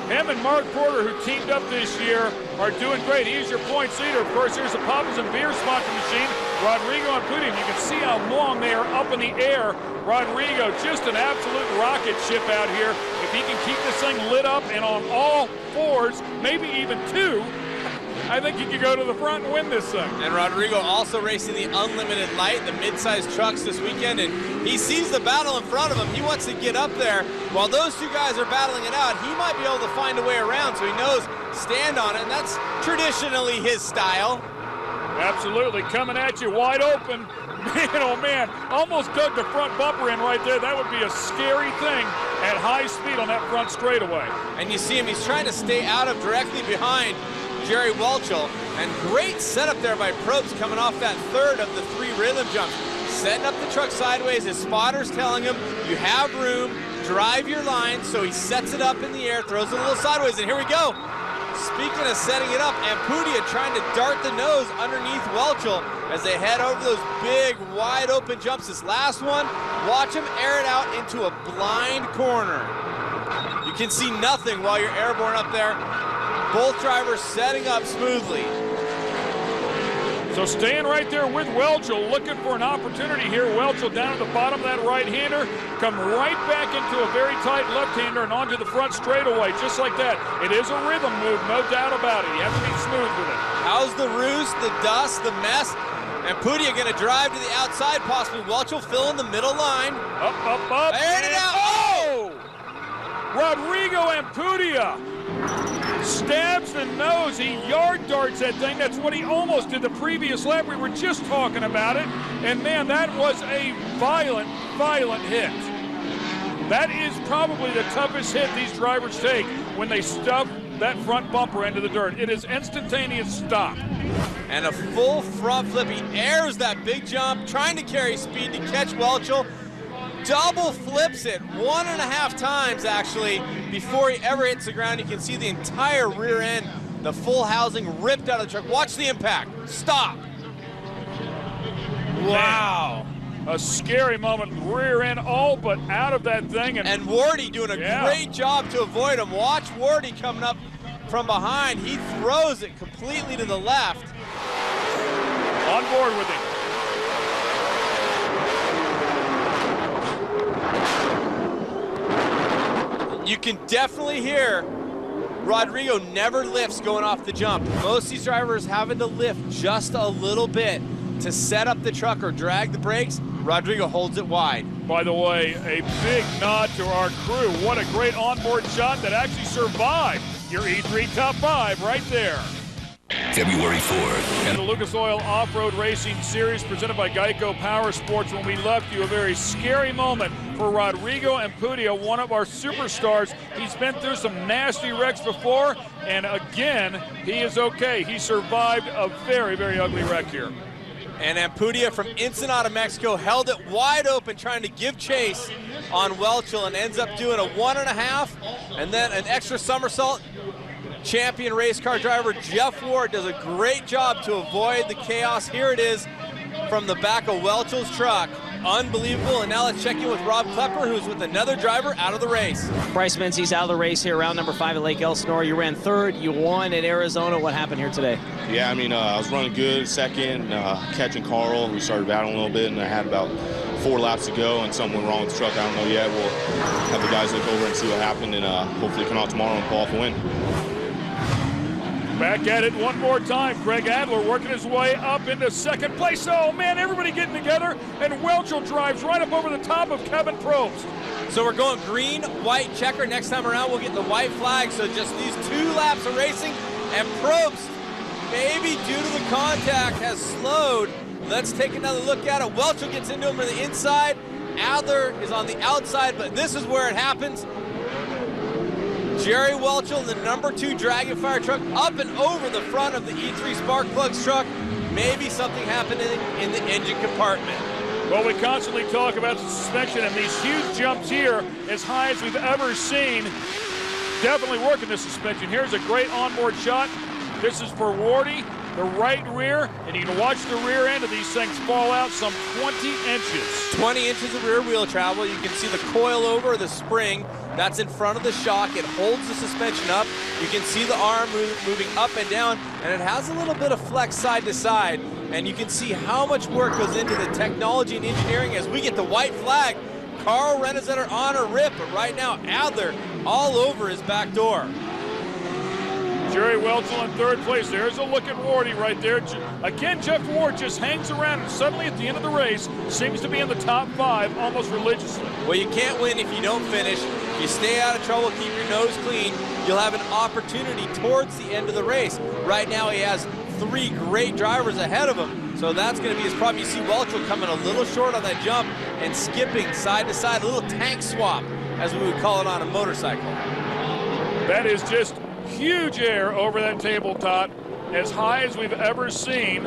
Him and Mark Porter, who teamed up this year, are doing great. He's your points leader. Of course, here's the Pappas and Beer sponsor machine, Rodrigo and Putin. You can see how long they are up in the air. Rodrigo, just an absolute rocket ship out here. If he can keep this thing lit up and on all 4s, maybe even 2, I think he could go to the front and win this thing. And Rodrigo also racing the Unlimited Light, the mid-sized trucks this weekend, and he sees the battle in front of him. He wants to get up there. While those 2 guys are battling it out, he might be able to find a way around, so he knows stand on it, and that's traditionally his style. Absolutely, coming at you wide open. Man, oh man, almost dug the front bumper in right there. That would be a scary thing at high speed on that front straightaway. And you see him, he's trying to stay out of directly behind Jerry Welchel, and great setup there by Probst coming off that 3rd of the 3 rhythm jumps. Setting up the truck sideways, his spotter's telling him, you have room, drive your line, so he sets it up in the air, throws it a little sideways, and here we go. Speaking of setting it up, Ampudia trying to dart the nose underneath Welchel as they head over those big, wide open jumps. This last one, watch him air it out into a blind corner. You can see nothing while you're airborne up there. Both drivers setting up smoothly. So staying right there with Welchel, looking for an opportunity here. Welchel down at the bottom of that right-hander, come right back into a very tight left-hander and onto the front straightaway, just like that. It is a rhythm move, no doubt about it. You have to be smooth with it. How's the roost, the dust, the mess? And Pudia gonna drive to the outside, possibly Welchel fill in the middle line. Up, up, up. Aired it out. Oh! Rodrigo Ampudia stabs the nose. He yard darts that thing. That's what he almost did the previous lap. We were just talking about it. And man, that was a violent, violent hit. That is probably the toughest hit these drivers take when they stuff that front bumper into the dirt. It is instantaneous stop. And a full front flip. He airs that big jump, trying to carry speed to catch Welchel. Double flips it 1.5 times actually before he ever hits the ground. You can see the entire rear end, the full housing ripped out of the truck. Watch the impact. Stop. Wow. A scary moment. Rear end all but out of that thing. And Wardy doing a great job to avoid him. Watch Wardy coming up from behind. He throws it completely to the left. On board with him. You can definitely hear Rodrigo never lifts going off the jump. Most of these drivers having to lift just a little bit to set up the truck or drag the brakes. Rodrigo holds it wide. By the way, a big nod to our crew. What a great onboard shot that actually survived your E3 Top 5 right there. February 4th. And the Lucas Oil Off-Road Racing Series presented by Geico Power Sports. When we left you, a very scary moment for Rodrigo Ampudia, one of our superstars. He's been through some nasty wrecks before, and again, he is okay. He survived a very, very ugly wreck here. And Ampudia from Ensenada, Mexico, held it wide open trying to give chase on Welchel and ends up doing a 1.5 and then an extra somersault. Champion race car driver Jeff Ward does a great job to avoid the chaos. Here it is from the back of Welchel's truck. Unbelievable. And now let's check in with Rob Klepper, who's with another driver out of the race. Bryce Menzie's out of the race here, round number 5 at Lake Elsinore. You ran 3rd, you won at Arizona. What happened here today? Yeah, I mean, I was running good second, catching Carl. We started battling a little bit, and I had about 4 laps to go, and something went wrong with the truck. I don't know yet. We'll have the guys look over and see what happened, and hopefully come out tomorrow and pull off a win. Back at it one more time. Greg Adler working his way up into second place. Oh man, everybody getting together, and Welchel drives right up over the top of Kevin Probst. So we're going green, white checker. Next time around, we'll get the white flag. So just these 2 laps of racing, and Probst, maybe due to the contact, has slowed. Let's take another look at it. Welchel gets into him on the inside. Adler is on the outside, but this is where it happens. Jerry Welchel in the number 2 Dragonfire truck up and over the front of the E3 Spark Plugs truck. Maybe something happening in the engine compartment. Well, we constantly talk about the suspension, and these huge jumps here, as high as we've ever seen, definitely working the suspension. Here's a great onboard shot. This is for Wardy, the right rear, and you can watch the rear end of these things fall out some 20 inches. 20 inches of rear wheel travel. You can see the coil over the spring. That's in front of the shock. It holds the suspension up. You can see the arm moving up and down, and it has a little bit of flex side to side. And you can see how much work goes into the technology and engineering as we get the white flag. Carl Renesetter on a rip, but right now Adler all over his back door. Jerry Welchel in third place. There's a look at Wardy right there. Again, Jeff Ward just hangs around, and suddenly at the end of the race seems to be in the top 5 almost religiously. Well, you can't win if you don't finish. If you stay out of trouble, keep your nose clean, you'll have an opportunity towards the end of the race. Right now he has 3 great drivers ahead of him, so that's going to be his problem. You see Welchel coming a little short on that jump and skipping side to side, a little tank swap, as we would call it on a motorcycle. That is just huge air over that tabletop, as high as we've ever seen.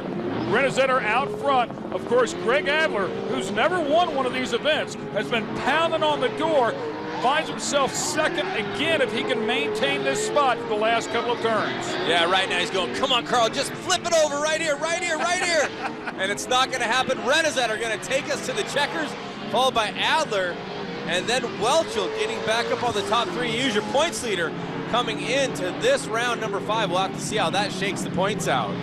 Renesetter out front. Of course, Greg Adler, who's never won one of these events, has been pounding on the door, finds himself second again if he can maintain this spot for the last couple of turns. Yeah, right now he's going, come on, Carl, just flip it over right here, right here, right here. And it's not going to happen. Renesetter going to take us to the checkers, followed by Adler, and then Welchel getting back up on the top 3. Use your points leader coming into this round number 5. We'll have to see how that shakes the points out.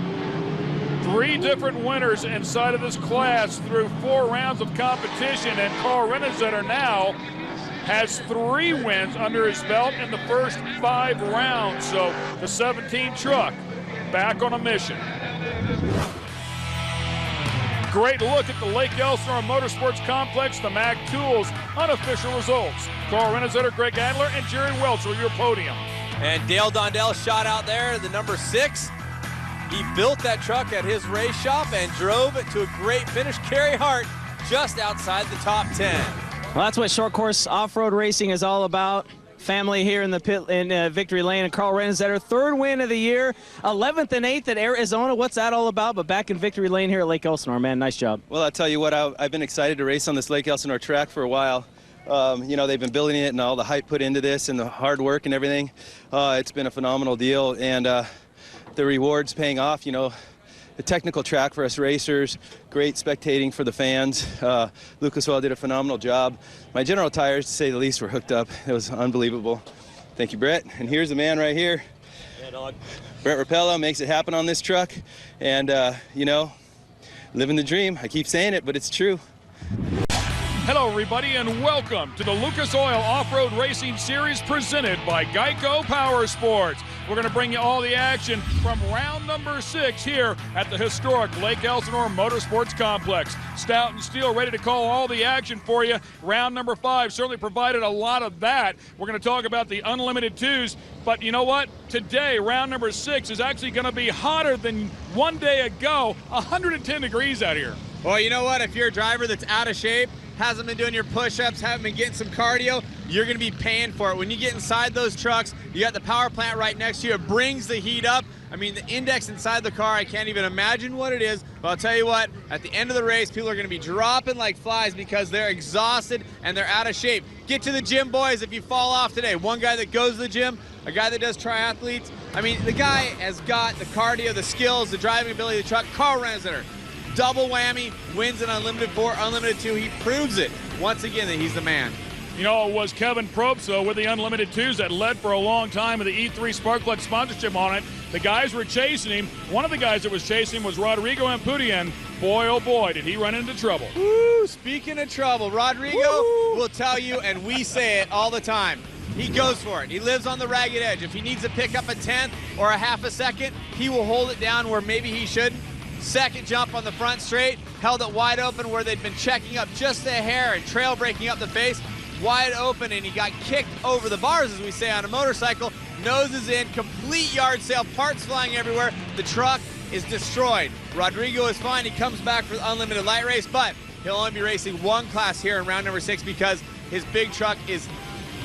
3 different winners inside of this class through 4 rounds of competition, and Carl Renesetter now has 3 wins under his belt in the first 5 rounds. So the 17 truck back on a mission. Great look at the Lake Elsinore Motorsports Complex, the Mag Tools unofficial results. Carl Renesetter, Greg Adler, and Jerry Welchel, your podium. And Dale Dondell shot out there, the number 6. He built that truck at his race shop and drove it to a great finish. Kerry Hart just outside the top 10. Well, that's what short course off-road racing is all about. Family here in the pit in Victory Lane, and Carl Renesetter, 3rd win of the year, 11th and 8th at Arizona. What's that all about? But back in Victory Lane here at Lake Elsinore, man, nice job. Well, I'll tell you what, I've been excited to race on this Lake Elsinore track for a while. You know, they've been building it and all the hype put into this and the hard work and everything. It's been a phenomenal deal, and the rewards paying off. You know, the technical track for us racers, great spectating for the fans. Lucas Oil did a phenomenal job. My General Tires, to say the least, were hooked up. It was unbelievable. Thank you, Brett. And here's the man right here. Yeah, dog. Brett Rapella makes it happen on this truck. And, you know, living the dream. I keep saying it, but it's true. Hello, everybody, and welcome to the Lucas Oil Off-Road Racing Series presented by Geico Power Sports. We're going to bring you all the action from round number 6 here at the historic Lake Elsinore Motorsports Complex. Stout and Steel ready to call all the action for you. Round number 5 certainly provided a lot of that. We're going to talk about the unlimited 2s, but you know what? Today, round number 6 is actually going to be hotter than one day ago. 110 degrees out here. Well, you know what? If you're a driver that's out of shape, hasn't been doing your push-ups, haven't been getting some cardio, you're going to be paying for it. When you get inside those trucks, you got the power plant right next to you. It brings the heat up. I mean, the index inside the car, I can't even imagine what it is. But I'll tell you what, at the end of the race, people are going to be dropping like flies because they're exhausted and they're out of shape. Get to the gym, boys, if you fall off today. One guy that goes to the gym, a guy that does triathletes. I mean, the guy has got the cardio, the skills, the driving ability of the truck. Carl Renesetter. Double whammy, wins an unlimited 4, unlimited 2. He proves it once again that he's the man. You know, it was Kevin Probst, though, with the unlimited 2s that led for a long time with the E3 Sparkplug sponsorship on it. The guys were chasing him. One of the guys that was chasing him was Rodrigo Amputian. Boy, oh boy, did he run into trouble. Woo, speaking of trouble, Rodrigo will tell you, and we say it all the time, he goes for it. He lives on the ragged edge. If he needs to pick up a tenth or a half a second, he will hold it down where maybe he shouldn't. Second jump on the front straight, held it wide open where they'd been checking up just a hair and trail breaking up the face. Wide open, and he got kicked over the bars, as we say on a motorcycle. Noses in, complete yard sale, parts flying everywhere. The truck is destroyed. Rodrigo is fine. He comes back for the unlimited light race, but he'll only be racing one class here in round number 6 because his big truck is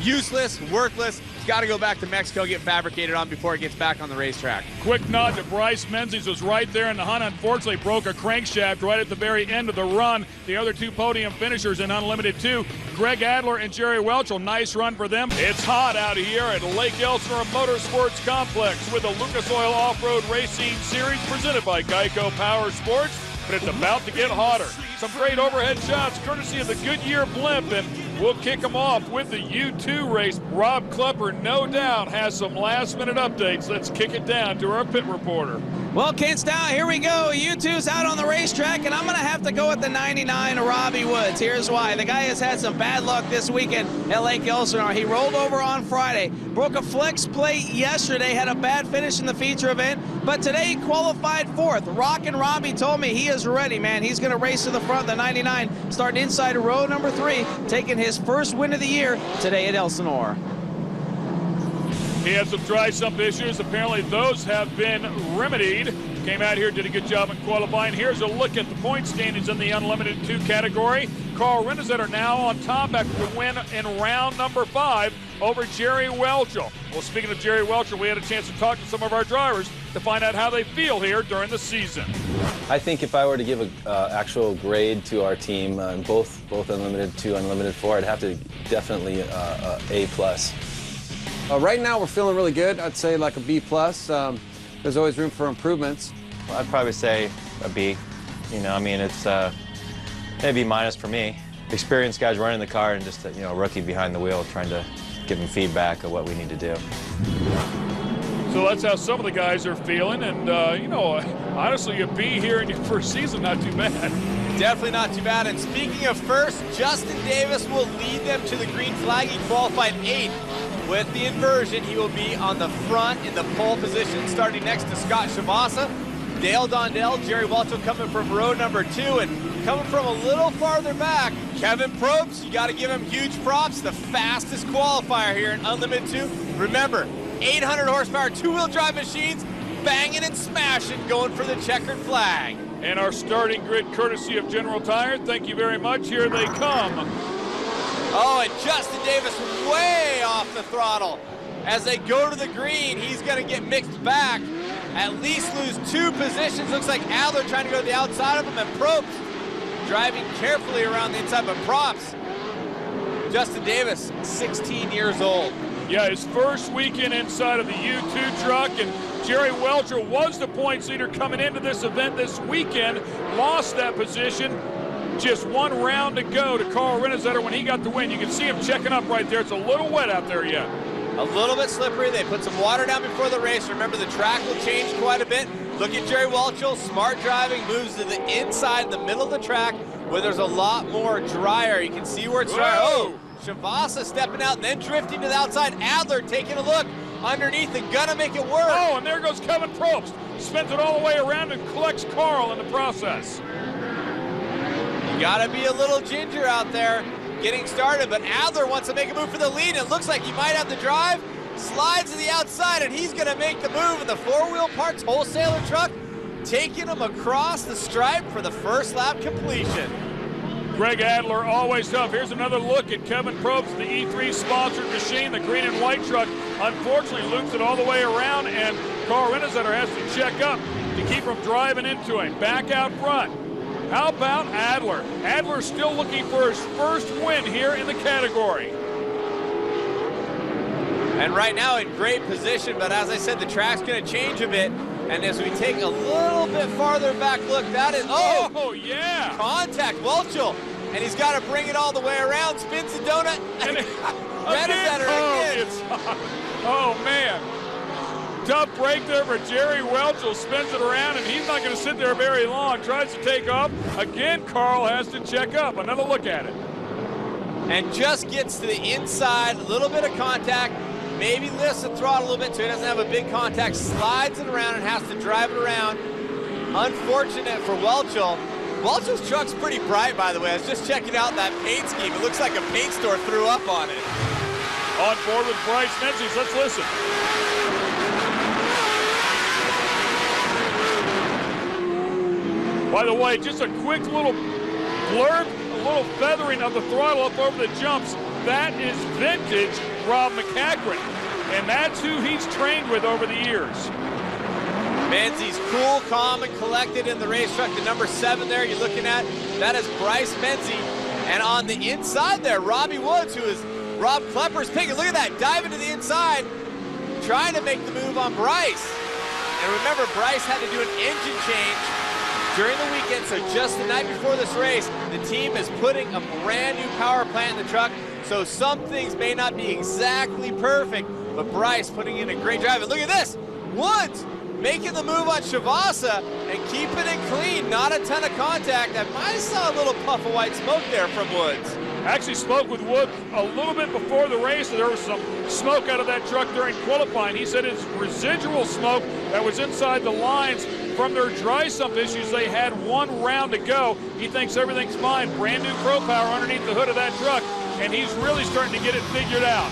useless, worthless. He's got to go back to Mexico, get fabricated on before he gets back on the racetrack. Quick nod to Bryce Menzies, was right there, and the Hun unfortunately broke a crankshaft right at the very end of the run. The other 2 podium finishers in Unlimited 2, Greg Adler and Jerry Welchel. Nice run for them. It's hot out here at Lake Elsinore Motorsports Complex with the Lucas Oil Off-Road Racing Series presented by Geico Power Sports. But it's about to get hotter. Some great overhead shots courtesy of the Goodyear blimp, and we'll kick them off with the U2 race. Rob Klepper, no doubt, has some last-minute updates. Let's kick it down to our pit reporter. Well, kids, now here we go. U2's out on the racetrack, and I'm going to have to go with the 99, Robbie Woods. Here's why. The guy has had some bad luck this weekend at Lake Elsinore. He rolled over on Friday, broke a flex plate yesterday, had a bad finish in the feature event, but today he qualified 4th. Rockin' Robbie told me he is ready, man. He's going to race to the front, the 99, starting inside row number 3, taking his first win of the year today at Elsinore. He had some dry sump issues. Apparently those have been remedied. Came out here, did a good job in qualifying. Here's a look at the point standings in the Unlimited 2 category. Carl Renesetter now on top after the win in round number 5 over Jerry Welchel. Well, speaking of Jerry Welchel, we had a chance to talk to some of our drivers to find out how they feel here during the season. I think if I were to give an actual grade to our team, both Unlimited 2, Unlimited 4, I'd have to definitely A+. Right now we're feeling really good. I'd say like a B+. There's always room for improvements. Well, I'd probably say a B. You know, I mean, it's maybe B- for me. Experienced guys running the car and just a rookie behind the wheel trying to give him feedback of what we need to do. So that's how some of the guys are feeling, and honestly, a B here in your first season, not too bad. Definitely not too bad. And speaking of first, Justin Davis will lead them to the green flag. He qualified 8th. With the inversion, he will be on the front in the pole position, starting next to Scott Shavasa. Dale Dondell, Jerry Welchel coming from row number 2, and coming from a little farther back, Kevin Probst. You got to give him huge props. The fastest qualifier here in Unlimited 2. Remember, 800 horsepower, 2-wheel drive machines, banging and smashing, going for the checkered flag. And our starting grid courtesy of General Tire. Thank you very much. Here they come. Oh, and Justin Davis way off the throttle. As they go to the green, he's going to get mixed back. At least lose 2 positions. Looks like Adler trying to go to the outside of him, and Probst driving carefully around the inside, but props. Justin Davis, 16 years old. Yeah, his first weekend inside of the U2 truck, and Jerry Welchel was the points leader coming into this event this weekend. Lost that position. Just 1 round to go to Carl Renesetter when he got the win. You can see him checking up right there. It's a little wet out there yet. A little bit slippery. They put some water down before the race. Remember, the track will change quite a bit. Look at Jerry Welchel, smart driving, moves to the inside, the middle of the track, where there's a lot more drier. You can see where it's dry. Oh, Shavasa stepping out and then drifting to the outside. Adler taking a look underneath and gonna make it work. Oh, and there goes Kevin Probst. Spins it all the way around and collects Carl in the process. You gotta be a little ginger out there getting started, but Adler wants to make a move for the lead. It looks like he might have the drive. Slides to the outside, and he's gonna make the move in the 4-wheel parts wholesaler truck, taking him across the stripe for the first lap completion. Greg Adler, always tough. Here's another look at Kevin Probst, the E3 sponsored machine, the green and white truck. Unfortunately, loops it all the way around, and Carl Renesetter has to check up to keep from driving into him. Back out front. How about Adler? Adler still looking for his first win here in the category. And right now in great position, but as I said, the track's gonna change a bit. And as we take a little bit farther back look, that is, oh yeah! Contact, Welchel. And he's gotta bring it all the way around, spins the donut. Again. Oh man. Tough break there for Jerry Welchel, spins it around, and he's not going to sit there very long. Tries to take off. Again, Carl has to check up. Another look at it. and just gets to the inside, a little bit of contact, maybe lifts the throttle a little bit so he doesn't have a big contact, slides it around and has to drive it around. Unfortunate for Welchel. Welchel's truck's pretty bright, by the way. I was just checking out that paint scheme. It looks like a paint store threw up on it. On board with Bryce Menzies. Let's listen. By the way, just a quick little blurb, a little feathering of the throttle up over the jumps. That is vintage Rob McCachran, and that's who he's trained with over the years. Menzies cool, calm, and collected in the race truck. The number 7 there you're looking at, that is Bryce Menzies. And on the inside there, Robbie Woods, who is Rob Klepper's pick. Look at that, diving to the inside, trying to make the move on Bryce. And remember, Bryce had to do an engine change during the weekend, so just the night before this race, the team is putting a brand new power plant in the truck, so some things may not be exactly perfect, but Bryce putting in a great drive. And look at this, Woods making the move on Shavasa and keeping it clean, not a ton of contact. I might have saw a little puff of white smoke there from Woods. Actually spoke with Wood a little bit before the race. There was some smoke out of that truck during qualifying. He said it's residual smoke that was inside the lines from their dry sump issues. They had one round to go. He thinks everything's fine. Brand new Pro Power underneath the hood of that truck, and he's really starting to get it figured out.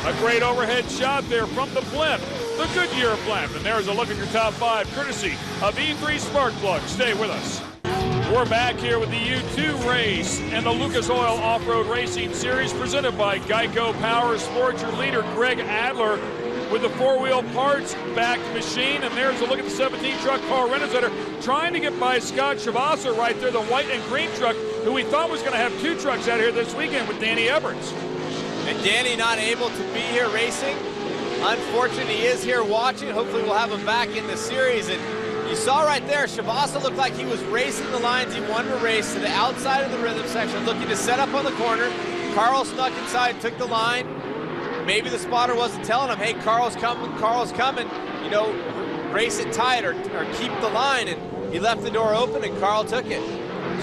A great overhead shot there from the blimp, the Goodyear blimp. And there's a look at your top 5, courtesy of E3 Spark Plug. Stay with us. We're back here with the U2 race and the Lucas Oil Off-Road Racing Series presented by Geico Power Sports. Your leader, Greg Adler, with the 4-wheel parts backed machine. And there's a look at the 17 truck, Carl Renazetter, trying to get by Scott Shavasa right there, the white and green truck, who we thought was going to have 2 trucks out here this weekend with Danny Everts. And Danny not able to be here racing. Unfortunately, he is here watching. Hopefully we'll have him back in the series. And you saw right there, Shavasa looked like he was racing the lines. He wanted to race to the outside of the rhythm section, looking to set up on the corner. Carl snuck inside, took the line. Maybe the spotter wasn't telling him, hey, Carl's coming, you know, race it tight or keep the line. And he left the door open and Carl took it.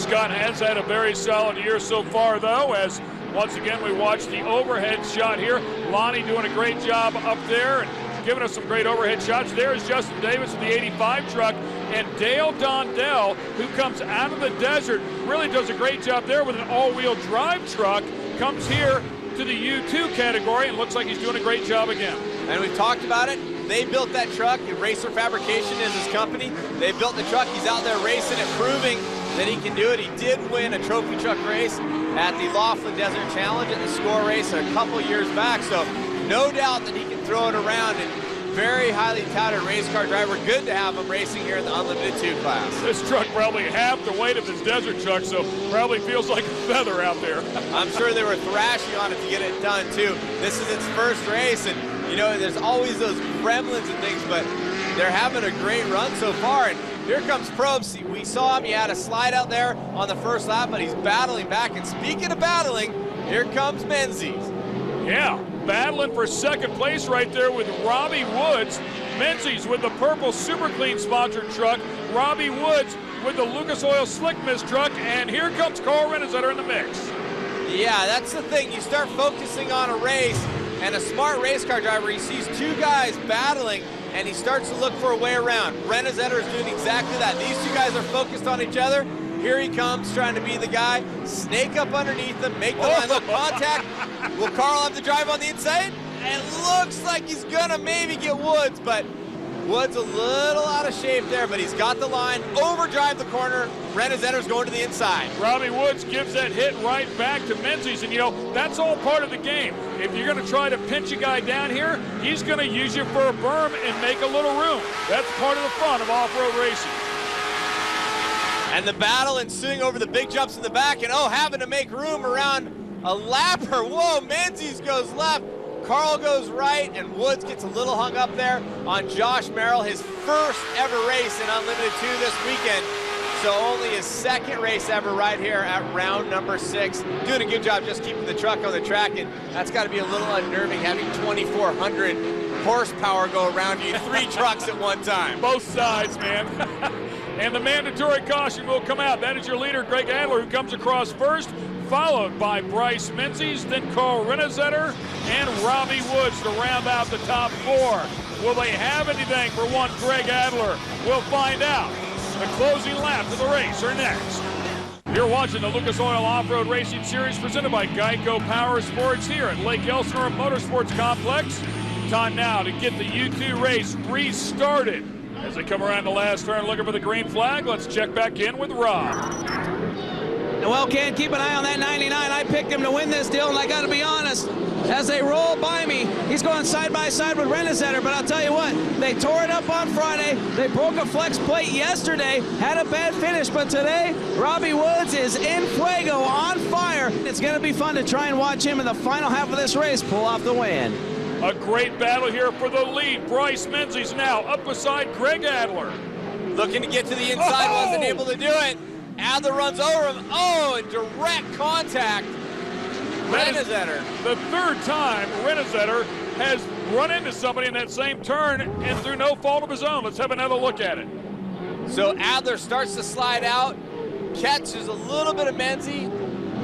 Scott has had a very solid year so far, though, as once again we watch the overhead shot here. Lonnie doing a great job up there and giving us some great overhead shots. There's Justin Davis with the 85 truck, and Dale Dondell, who comes out of the desert, really does a great job there with an all-wheel drive truck, comes here to the U2 category and looks like he's doing a great job again. And we've talked about it. They built that truck. Racer Fabrication is his company. They built the truck. He's out there racing it, proving that he can do it. He did win a trophy truck race at the Laughlin Desert Challenge at the Score race a couple years back. So no doubt that he can throw it around, and very highly touted race car driver. Good to have him racing here in the Unlimited 2 class. This truck probably half the weight of his desert truck, so probably feels like a feather out there. I'm sure they were thrashing on it to get it done too. This is its first race, and you know, there's always those gremlins and things, but they're having a great run so far. And here comes Probst. We saw him, he had a slide out there on the first lap, but he's battling back. And speaking of battling, here comes Menzies. Yeah, battling for second place right there with Robbie Woods. Menzies with the purple Super Clean sponsored truck. Robbie Woods with the Lucas Oil Slick Mist truck. And here comes Carl Renazetter in the mix. Yeah, that's the thing. You start focusing on a race, and a smart race car driver, he sees 2 guys battling, and he starts to look for a way around. Renazetter is doing exactly that. These 2 guys are focused on each other. Here he comes, trying to be the guy. Snake up underneath him, make the line, look, contact. Will Carl have to drive on the inside? And looks like he's gonna maybe get Woods, but Woods a little out of shape there, but he's got the line, overdrive the corner. Renazetter's going to the inside. Robbie Woods gives that hit right back to Menzies, and you know, that's all part of the game. If you're gonna try to pinch a guy down here, he's gonna use you for a berm and make a little room. That's part of the fun of off-road racing. And the battle ensuing over the big jumps in the back, and having to make room around a lapper. Whoa, Menzies goes left, Carl goes right, and Woods gets a little hung up there on Josh Merrill, his first ever race in Unlimited 2 this weekend. So only his second race ever right here at round number 6. Doing a good job just keeping the truck on the track, and that's got to be a little unnerving having 2,400 horsepower go around you, 3 trucks at one time. Both sides, man. And the mandatory caution will come out. That is your leader, Greg Adler, who comes across first, followed by Bryce Menzies, then Carl Renesetter, and Robbie Woods to round out the top 4. Will they have anything for one Greg Adler? We'll find out. The closing laps of the race are next. You're watching the Lucas Oil Off-Road Racing Series presented by Geico Power Sports here at Lake Elsinore Motorsports Complex. Time now to get the U2 race restarted. As they come around the last turn looking for the green flag, let's check back in with Rob. Well, Ken, keep an eye on that 99. I picked him to win this deal, and I got to be honest, as they roll by me, he's going side by side with Renesetter, but I'll tell you what, they tore it up on Friday. They broke a flex plate yesterday, had a bad finish, but today, Robbie Woods is in fuego, on fire. It's going to be fun to try and watch him in the final half of this race pull off the win. A great battle here for the lead. Bryce Menzies now up beside Greg Adler. Looking to get to the inside, wasn't able to do it. Adler runs over him. Oh, in direct contact. Renesetter. The third time Renesetter has run into somebody in that same turn and through no fault of his own. Let's have another look at it. So Adler starts to slide out, catches a little bit of Menzies.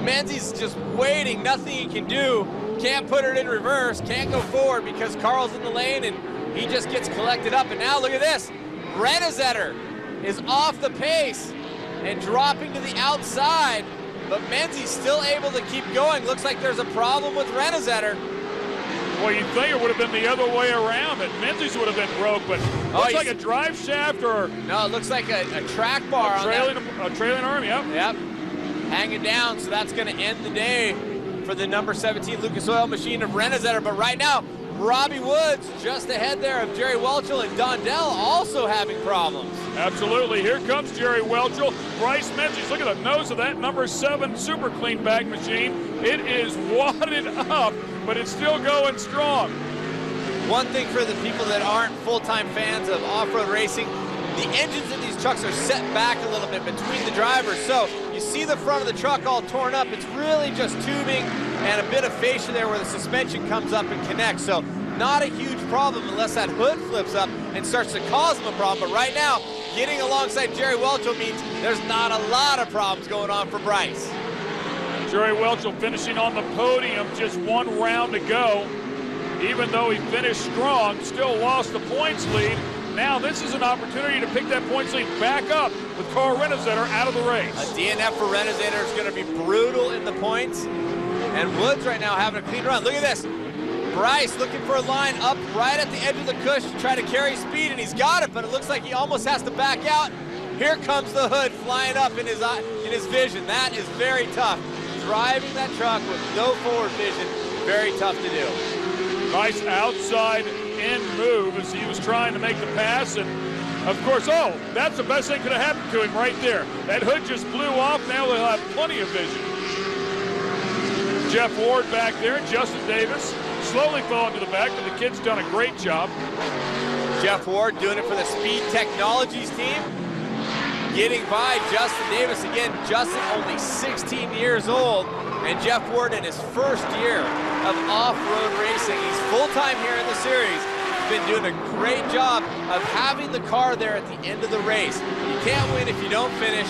Menzies just waiting, nothing he can do. Can't put it in reverse, can't go forward because Carl's in the lane and he just gets collected up. And now look at this. Renesetter is off the pace and dropping to the outside, but Menzies still able to keep going. Looks like there's a problem with Renesetter. Well, you'd think it would have been the other way around, that Menzies would have been broke, but looks like a drive shaft or... No, it looks like a track bar a trailing arm, yep. Yep, hanging down, so that's gonna end the day for the number 17 Lucas Oil machine of Renesetter. But right now, Robbie Woods just ahead there of Jerry Welchel, and Dondell also having problems. Absolutely, here comes Jerry Welchel. Bryce Menzies, look at the nose of that number 7 super clean bag machine. It is wadded up, but it's still going strong. One thing for the people that aren't full-time fans of off-road racing, the engines in these trucks are set back a little bit between the drivers. So you see the front of the truck all torn up. It's really just tubing and a bit of fascia there where the suspension comes up and connects. So not a huge problem unless that hood flips up and starts to cause them a problem. But right now, getting alongside Jerry Welchel means there's not a lot of problems going on for Bryce. Jerry Welchel finishing on the podium, just 1 round to go. Even though he finished strong, still lost the points lead. Now this is an opportunity to pick that points lead back up with Carl Renesetter out of the race. A DNF for Renesetter is going to be brutal in the points. And Woods right now having a clean run. Look at this. Bryce looking for a line up right at the edge of the cush to try to carry speed, and he's got it, but it looks like he almost has to back out. Here comes the hood flying up in his vision. That is very tough. Driving that truck with no forward vision, very tough to do. Nice outside in move as he was trying to make the pass, and of course, that's the best thing could have happened to him right there. That hood just blew off. Now they'll have plenty of vision. Jeff Ward back there, Justin Davis slowly falling to the back, but the kid's done a great job. Jeff Ward doing it for the Speed Technologies team, getting by Justin Davis. Again, Justin only 16 years old, and Jeff Ward in his first year of off-road racing. He's full-time here in the series. He's been doing a great job of having the car there at the end of the race. You can't win if you don't finish.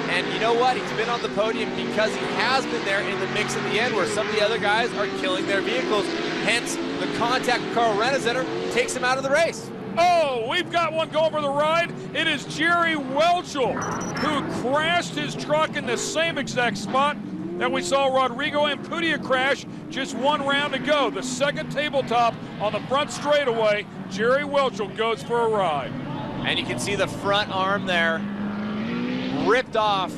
And you know what? He's been on the podium because he has been there in the mix at the end where some of the other guys are killing their vehicles. Hence, the contact with Carl Renesetter takes him out of the race. Oh, we've got one going for the ride. It is Jerry Welchel, who crashed his truck in the same exact spot that we saw Rodrigo Ampudia crash just 1 round to go. The second tabletop on the front straightaway. Jerry Welchel goes for a ride. And you can see the front arm there ripped off.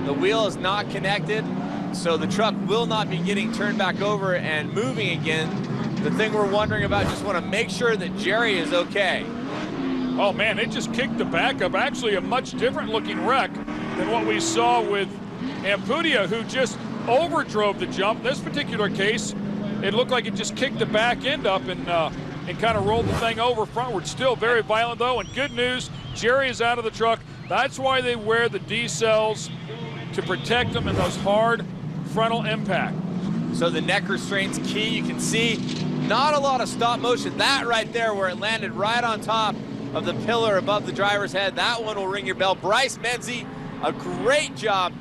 The wheel is not connected, so the truck will not be getting turned back over and moving again. The thing we're wondering about, just want to make sure that Jerry is okay. Oh man, it just kicked the back up. Actually a much different looking wreck than what we saw with Ampudia, who just overdrove the jump. In this particular case, it looked like it just kicked the back end up and kind of rolled the thing over frontward. Still very violent though, and good news, Jerry is out of the truck. That's why they wear the D-cells, to protect them in those hard frontal impact. So the neck restraint's key. You can see not a lot of stop motion. That right there where it landed right on top of the pillar above the driver's head. That one will ring your bell. Bryce Menzie, a great job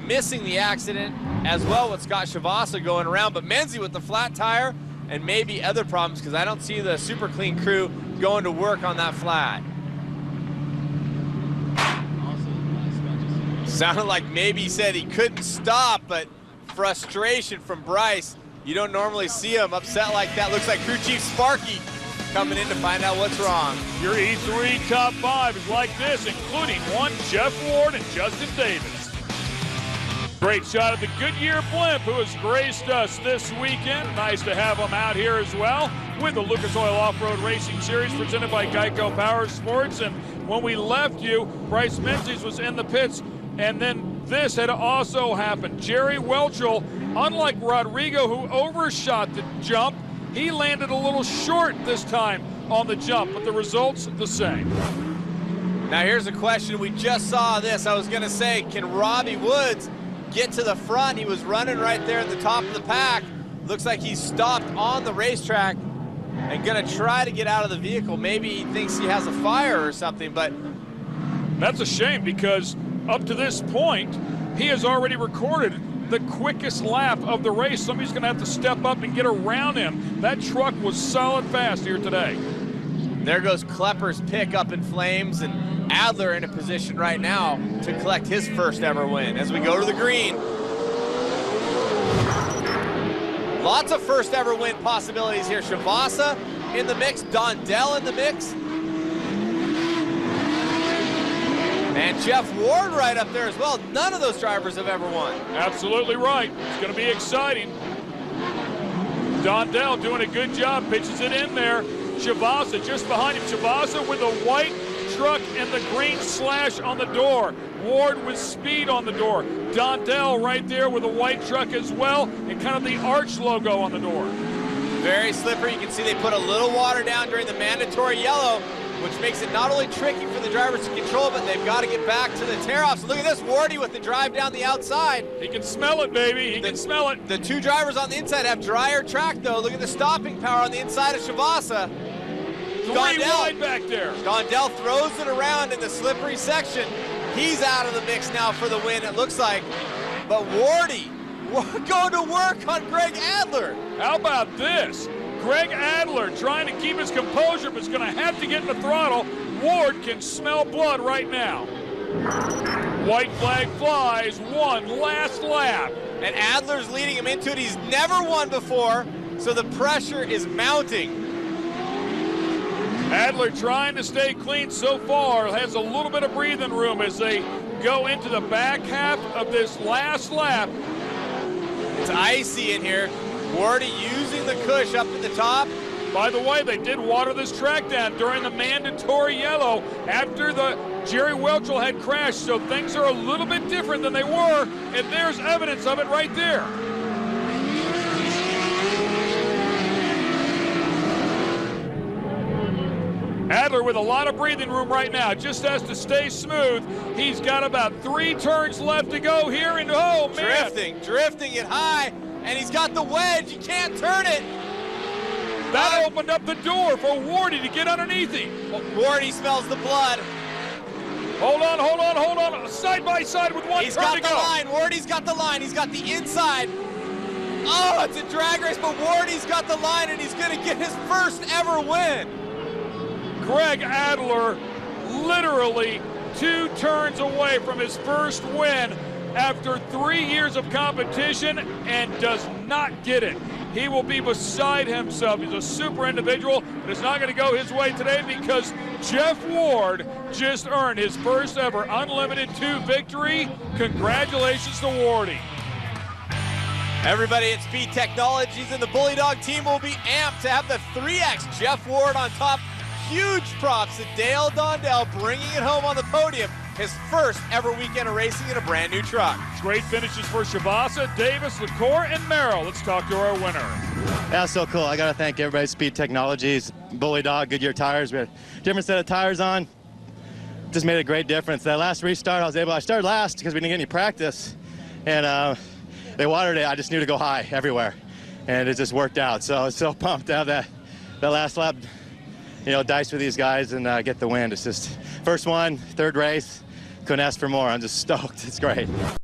missing the accident, as well with Scott Shavasa going around, but Menzie with the flat tire and maybe other problems, because I don't see the Super Clean crew going to work on that flat. Sounded like maybe he said he couldn't stop, but frustration from Bryce. You don't normally see him upset like that. Looks like crew chief Sparky coming in to find out what's wrong. Your E3 top 5 is like this, including one Jeff Ward and Justin Davis. Great shot of the Goodyear blimp, who has graced us this weekend. Nice to have him out here as well with the Lucas Oil Off-Road Racing Series presented by Geico Power Sports. And when we left you, Bryce Menzies was in the pits, and then this had also happened. Jerry Welchel, unlike Rodrigo, who overshot the jump, he landed a little short this time on the jump, but the results the same. Now here's a question. We just saw this. I was going to say, can Robbie Woods get to the front? He was running right there at the top of the pack. Looks like he's stopped on the racetrack and going to try to get out of the vehicle. Maybe he thinks he has a fire or something, but that's a shame, because up to this point, he has already recorded the quickest lap of the race. Somebody's going to have to step up and get around him. That truck was solid fast here today. There goes Klepper's pick up in flames, and Adler in a position right now to collect his first ever win as we go to the green. Lots of first ever win possibilities here. Shavasa in the mix, Dondell in the mix. And Jeff Ward right up there as well. None of those drivers have ever won. Absolutely right. It's going to be exciting. Dondell doing a good job, pitches it in there. Shavasa just behind him. Shavasa with a white truck and the green slash on the door. Ward with speed on the door. Dondell right there with a white truck as well, and kind of the Arch logo on the door. Very slippery. You can see they put a little water down during the mandatory yellow, which makes it not only tricky for the drivers to control, but they've got to get back to the tear-offs. Look at this, Wardy with the drive down the outside. He can smell it, baby. He can smell it. The two drivers on the inside have drier track, though. Look at the stopping power on the inside of Shavasa. Three wide back there. Dondell throws it around in the slippery section. He's out of the mix now for the win, it looks like. But Wardy going to work on Greg Adler. How about this? Greg Adler trying to keep his composure, but is going to have to get in the throttle. Ward can smell blood right now. White flag flies, one last lap. And Adler's leading him into it. He's never won before, so the pressure is mounting. Adler trying to stay clean so far, has a little bit of breathing room as they go into the back half of this last lap. It's icy in here. Wardy using the cush up at the top. By the way, they did water this track down during the mandatory yellow after the Jerry Welchel had crashed, so things are a little bit different than they were, and there's evidence of it right there. Adler with a lot of breathing room right now, just has to stay smooth. He's got about 3 turns left to go here, and oh man. Drifting it high, and he's got the wedge, he can't turn it. That opened up the door for Wardy to get underneath him. Wardy smells the blood. Hold on, side by side with one turn to go. He's got the line, Wardy's got the line, he's got the inside. Oh, it's a drag race, but Wardy's got the line, and he's gonna get his first ever win. Greg Adler literally 2 turns away from his first win after 3 years of competition and does not get it. He will be beside himself. He's a super individual, but it's not going to go his way today because Jeff Ward just earned his first ever Unlimited 2 victory. Congratulations to Wardy. Everybody at Speed Technologies and the Bully Dog team will be amped to have the 3X Jeff Ward on top. Huge props to Dale Dondell bringing it home on the podium. His first ever weekend of racing in a brand new truck. Great finishes for Shavasa, Davis, LaCour, and Merrill. Let's talk to our winner. That's so cool. I got to thank everybody at Speed Technologies, Bully Dog, Goodyear tires. We had a different set of tires on. Just made a great difference. That last restart, I started last because we didn't get any practice. And they watered it. I just knew to go high everywhere. And it just worked out. So I was so pumped to have that last lap dice with these guys and get the win. It's just first one, third race. Couldn't ask for more. I'm just stoked. It's great.